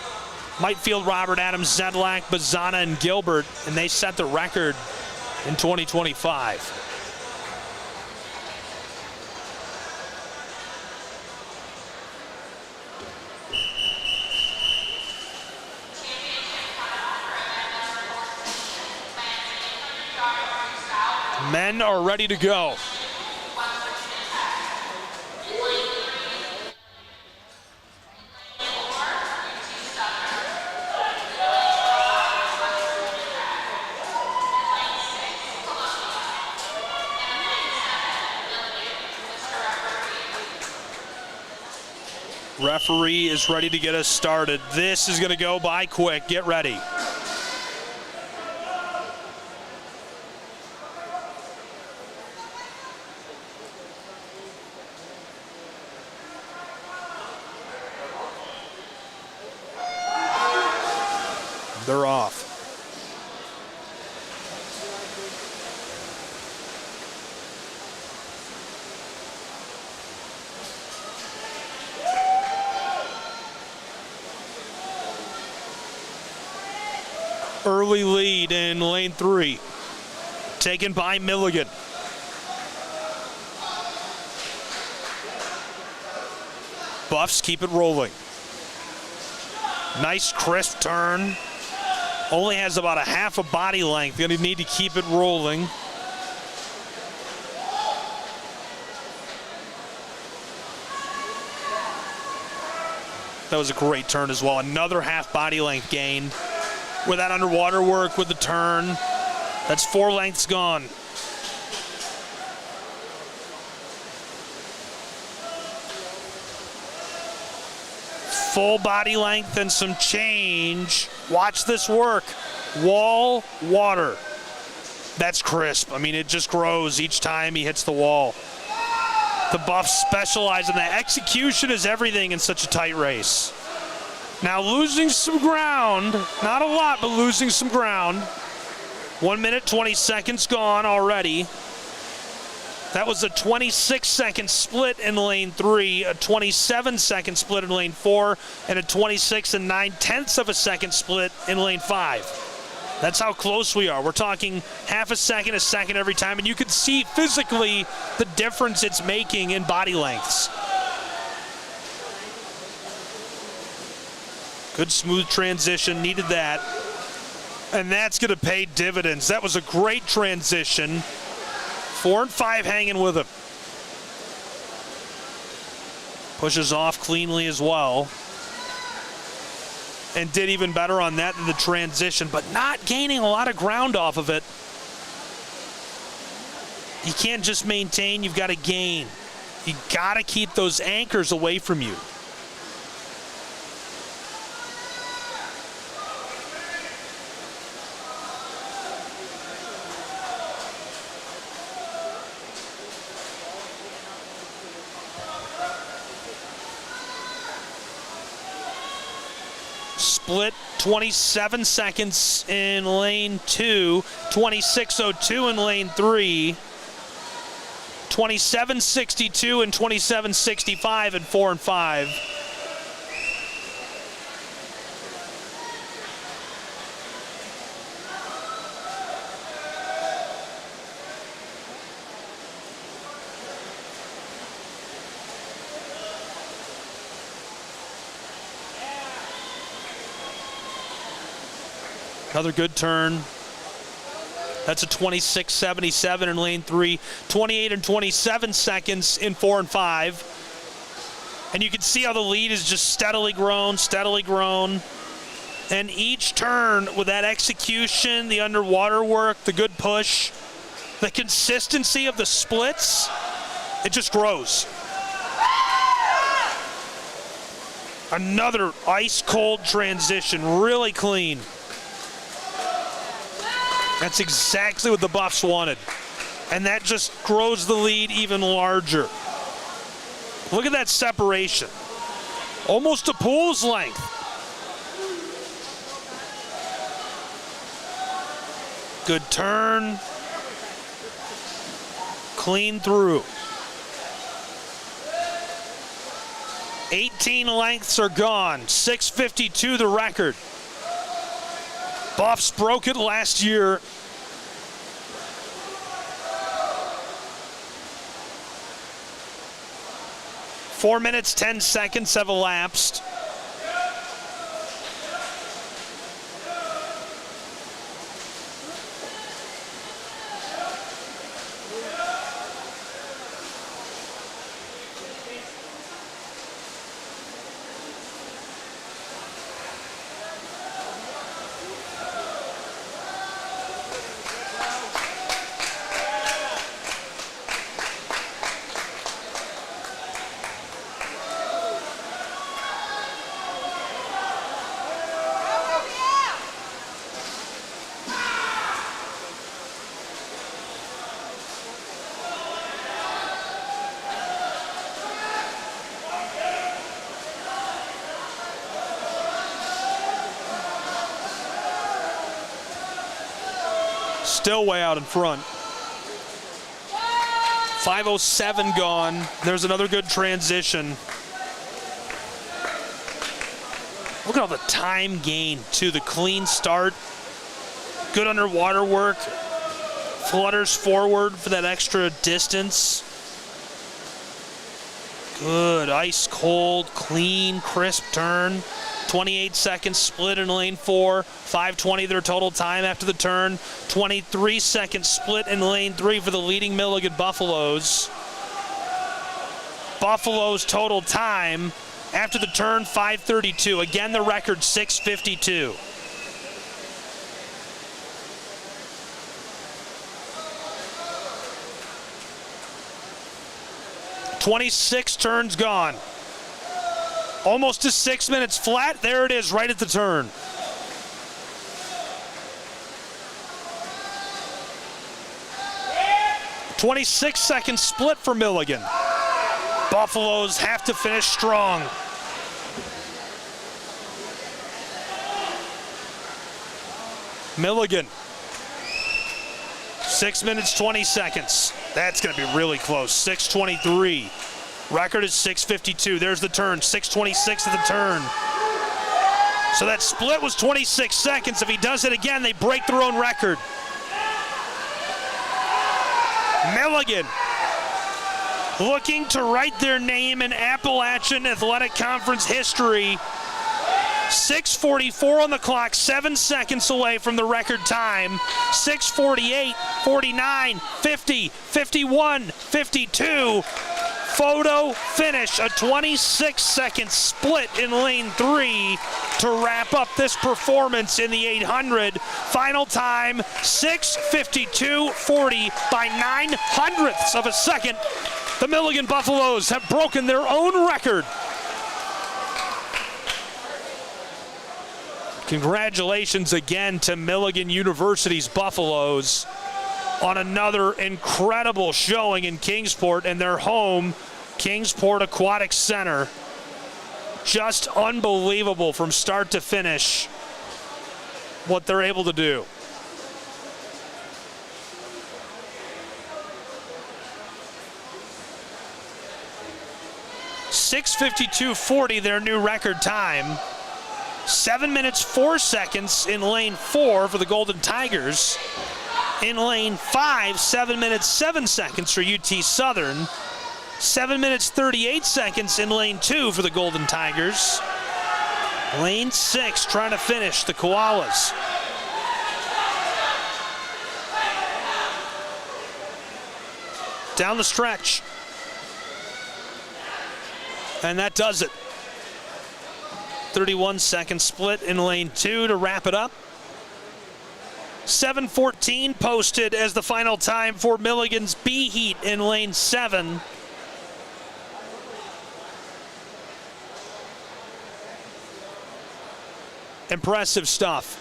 Mightfield, Robert, Adams, Zedlak, Bazana, and Gilbert, and they set the record in 2025. Men are ready to go. Referee is ready to get us started. This is going to go by quick. Get ready. They're off. Early lead in lane 3, taken by Milligan. Buffs keep it rolling. Nice crisp turn. Only has about a half a body length. Going to need to keep it rolling. That was a great turn as well. Another half body length gained with that underwater work with the turn. That's 4 lengths gone. Full body length and some change. Watch this work. Wall, water. That's crisp. I mean, it just grows each time he hits the wall. The Buffs specialize in that. Execution is everything in such a tight race. Now losing some ground, not a lot, but losing some ground. 1 minute, 20 seconds gone already. That was a 26-second split in lane 3, a 27-second split in lane 4, and a 26 and 9/10 of a second split in lane 5. That's how close we are. We're talking half a second every time, and you can see physically the difference it's making in body lengths. Good smooth transition, needed that. And that's going to pay dividends. That was a great transition. 4 and 5 hanging with him. Pushes off cleanly as well. And did even better on that in the transition, but not gaining a lot of ground off of it. You can't just maintain, you've got to gain. You got to keep those anchors away from you. Split 27 seconds in lane 2, 26.02 in lane 3, 27.62 and 27.65 in 4 and 5. Another good turn. That's a 26.77 in lane 3, 28 and 27 seconds in 4 and 5. And you can see how the lead is just steadily grown. And each turn with that execution, the underwater work, the good push, the consistency of the splits, it just grows. Another ice cold transition, really clean. That's exactly what the Buffs wanted. And that just grows the lead even larger. Look at that separation. Almost a pool's length. Good turn. Clean through. 18 lengths are gone. 6:52 the record. Buffs broke it last year. Four minutes, 10 seconds have elapsed. Still way out in front. 5:07 gone. There's another good transition. Look at all the time gain to the clean start. Good underwater work. Flutters forward for that extra distance. Good, ice cold, clean, crisp turn. 28 seconds split in lane 4, 5:20 their total time after the turn. 23 seconds split in lane 3 for the leading Milligan Buffaloes. Buffaloes total time After the turn, 5:32. Again, the record, 6:52. "26 turns gone. Almost to 6 minutes flat. There it is, right at the turn. "26-second split for Milligan. Buffaloes have to finish strong. Milligan, 6 minutes, 20 seconds. That's going to be really close. 6:23. Record is 6:52. There's the turn. 6:26 at the turn. So that split was 26 seconds. If he does it again, they break their own record. Milligan looking to write their name in Appalachian Athletic Conference history. 6:44 on the clock, 7 seconds away from the record time. 6:48, 49, 50, 51, 52. Photo finish, a 26-second split in lane 3 to wrap up this performance in the 800. Final time, 6:52.40 by 9/100ths of a second. The Milligan Buffaloes have broken their own record. Congratulations again to Milligan University's Buffaloes on another incredible showing in Kingsport and their home Kingsport Aquatic Center. Just unbelievable from start to finish what they're able to do. .6:52.40, their new record time. 7 minutes 4 seconds in lane 4 for the Golden Tigers. In lane 5, 7 minutes 7 seconds for UT Southern. 7 minutes 38 seconds in lane 2 for the Golden Tigers. Lane 6 trying to finish the Koalas. Down the stretch. And that does it. 31-second split in lane 2 to wrap it up. 7:14 posted as the final time for Milligan's B Heat in lane 7. Impressive stuff.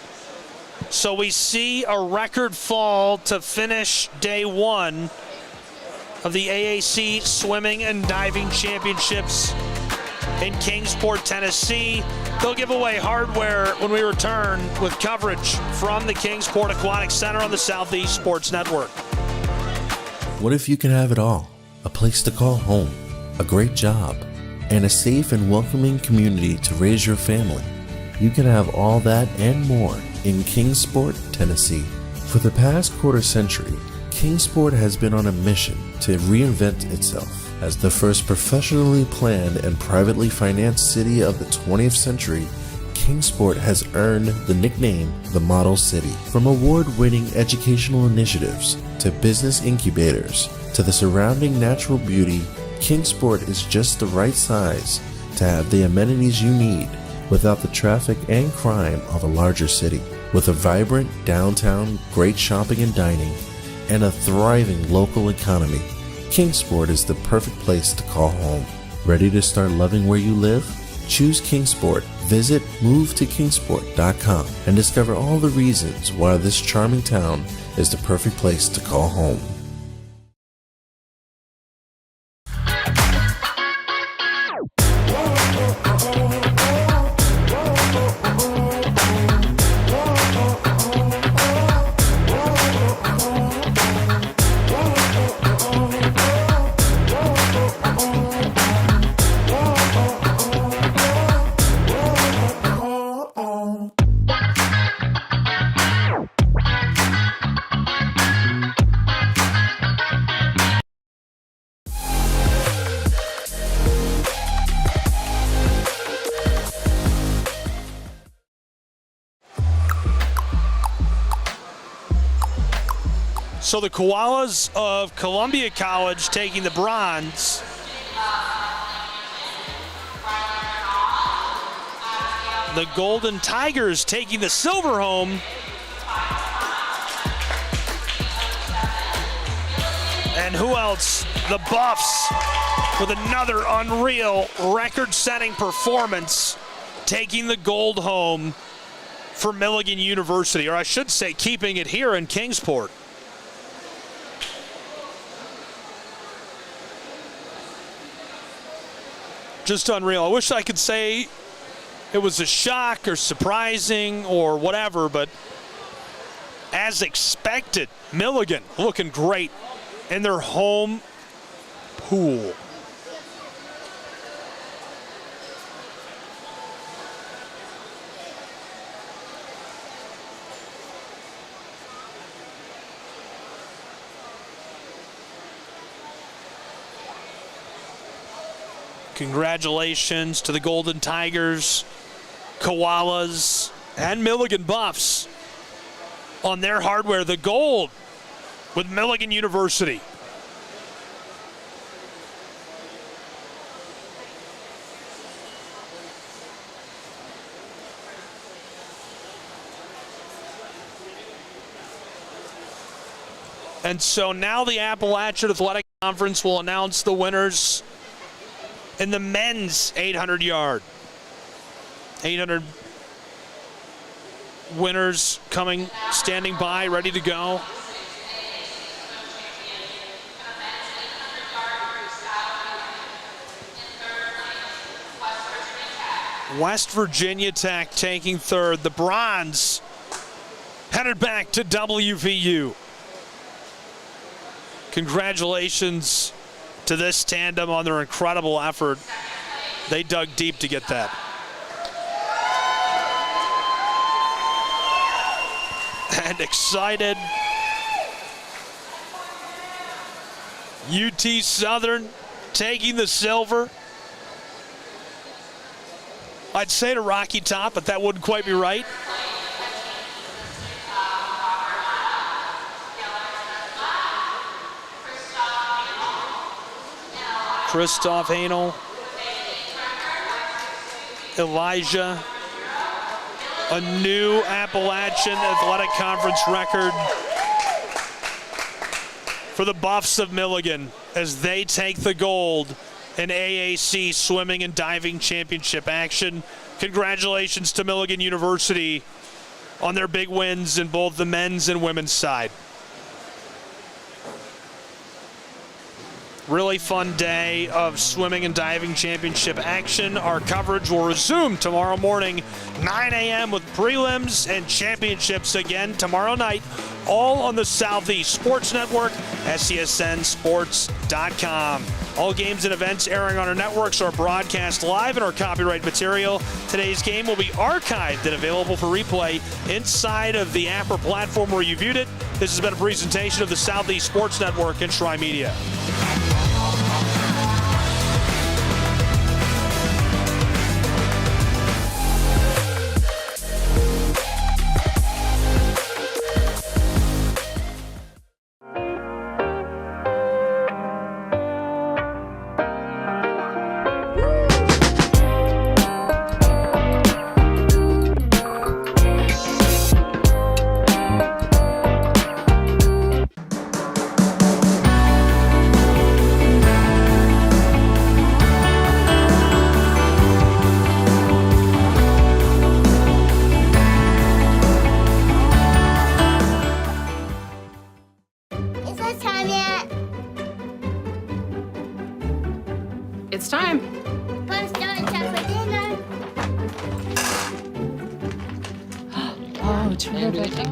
So we see a record fall to finish day 1 of the AAC Swimming and Diving Championships in Kingsport, Tennessee. They'll give away hardware when we return with coverage from the Kingsport Aquatic Center on the Southeast Sports Network. What if you can have it all? A place to call home, a great job, and a safe and welcoming community to raise your family. You can have all that and more in Kingsport, Tennessee. For the past quarter century, Kingsport has been on a mission to reinvent itself as the first professionally planned and privately financed city of the 20th century. Kingsport has earned the nickname the Model City. From award-winning educational initiatives to business incubators to the surrounding natural beauty, Kingsport is just the right size to have the amenities you need without the traffic and crime of a larger city. With a vibrant downtown, great shopping and dining, and a thriving local economy, Kingsport is the perfect place to call home. Ready to start loving where you live? Choose Kingsport. Visit movetokingsport.com and discover all the reasons why this charming town is the perfect place to call home. So the Koalas of Columbia College taking the bronze. the Golden Tigers taking the silver home. And who else? The Buffs with another unreal record-setting performance, taking the gold home for Milligan University, or I should say keeping it here in Kingsport. Just unreal. I wish I could say it was a shock or surprising or whatever, but as expected, Milligan looking great in their home pool. Congratulations to the Golden Tigers, Koalas, and Milligan Buffs on their hardware. The gold with Milligan University. And so now the Appalachian Athletic Conference will announce the winners in the men's 800-yard. 800 winners coming, standing by, ready to go. West Virginia Tech taking third. The bronze headed back to WVU. Congratulations to this tandem on their incredible effort. They dug deep to get that. And excited. UT Southern taking the silver. I'd say to Rocky Top, but that wouldn't quite be right. Christoph Hanel, Elijah, a new Appalachian Athletic Conference record for the Buffs of Milligan as they take the gold in AAC Swimming and Diving Championship action. Congratulations to Milligan University on their big wins in both the men's and women's side. Really fun day of swimming and diving championship action. Our coverage will resume tomorrow morning, 9 a.m. with prelims and championships again tomorrow night, all on the Southeast Sports Network, SCSNsports.com. All games and events airing on our networks are broadcast live and are copyright material. Today's game will be archived and available for replay inside of the Apple platform where you viewed it. This has been a presentation of the Southeast Sports Network and Tri Media. It's time. Let's go and chat for dinner. Oh, terrific.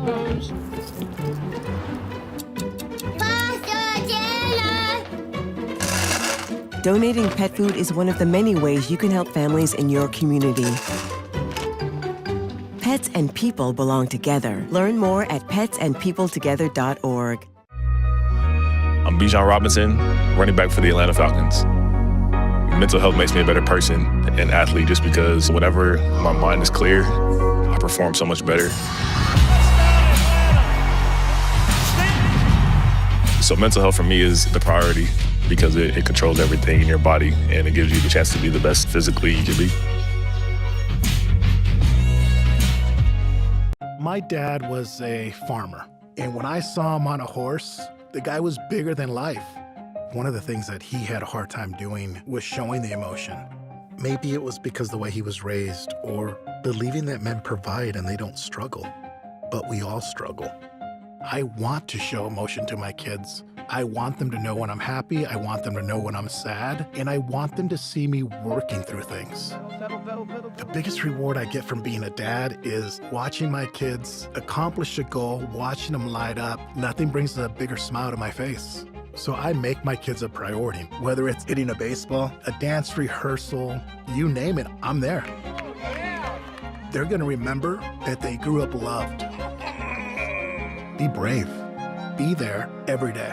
Donating pet food is one of the many ways you can help families in your community. Pets and people belong together. Learn more at petsandpeopletogether.org. I'm Bijan Robinson, running back for the Atlanta Falcons. Mental health makes me a better person and athlete just because whenever my mind is clear, I perform so much better. So mental health for me is the priority because it controls everything in your body and it gives you the chance to be the best physically you can be. My dad was a farmer, and when I saw him on a horse, the guy was bigger than life. One of the things that he had a hard time doing was showing the emotion. Maybe it was because the way he was raised, or believing that men provide and they don't struggle. But we all struggle. I want to show emotion to my kids. I want them to know when I'm happy, I want them to know when I'm sad, and I want them to see me working through things. The biggest reward I get from being a dad is watching my kids accomplish a goal, watching them light up. Nothing brings a bigger smile to my face. So I make my kids a priority. Whether it's hitting a baseball, a dance rehearsal, you name it, I'm there. They're gonna remember that they grew up loved. Be brave. Be there every day.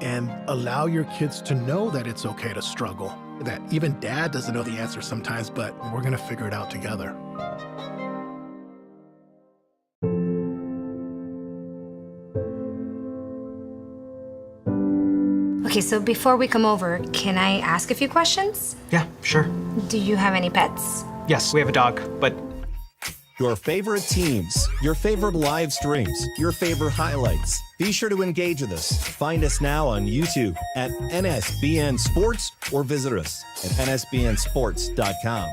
And allow your kids to know that it's okay to struggle. That even dad doesn't know the answer sometimes, but we're gonna figure it out together. Okay, so before we come over, can I ask a few questions? Yeah, sure. Do you have any pets? Yes, we have a dog, but... Your favorite teams, your favorite live streams, your favorite highlights. Be sure to engage with us. Find us now on YouTube at NSBN Sports or visit us at nsbnsports.com.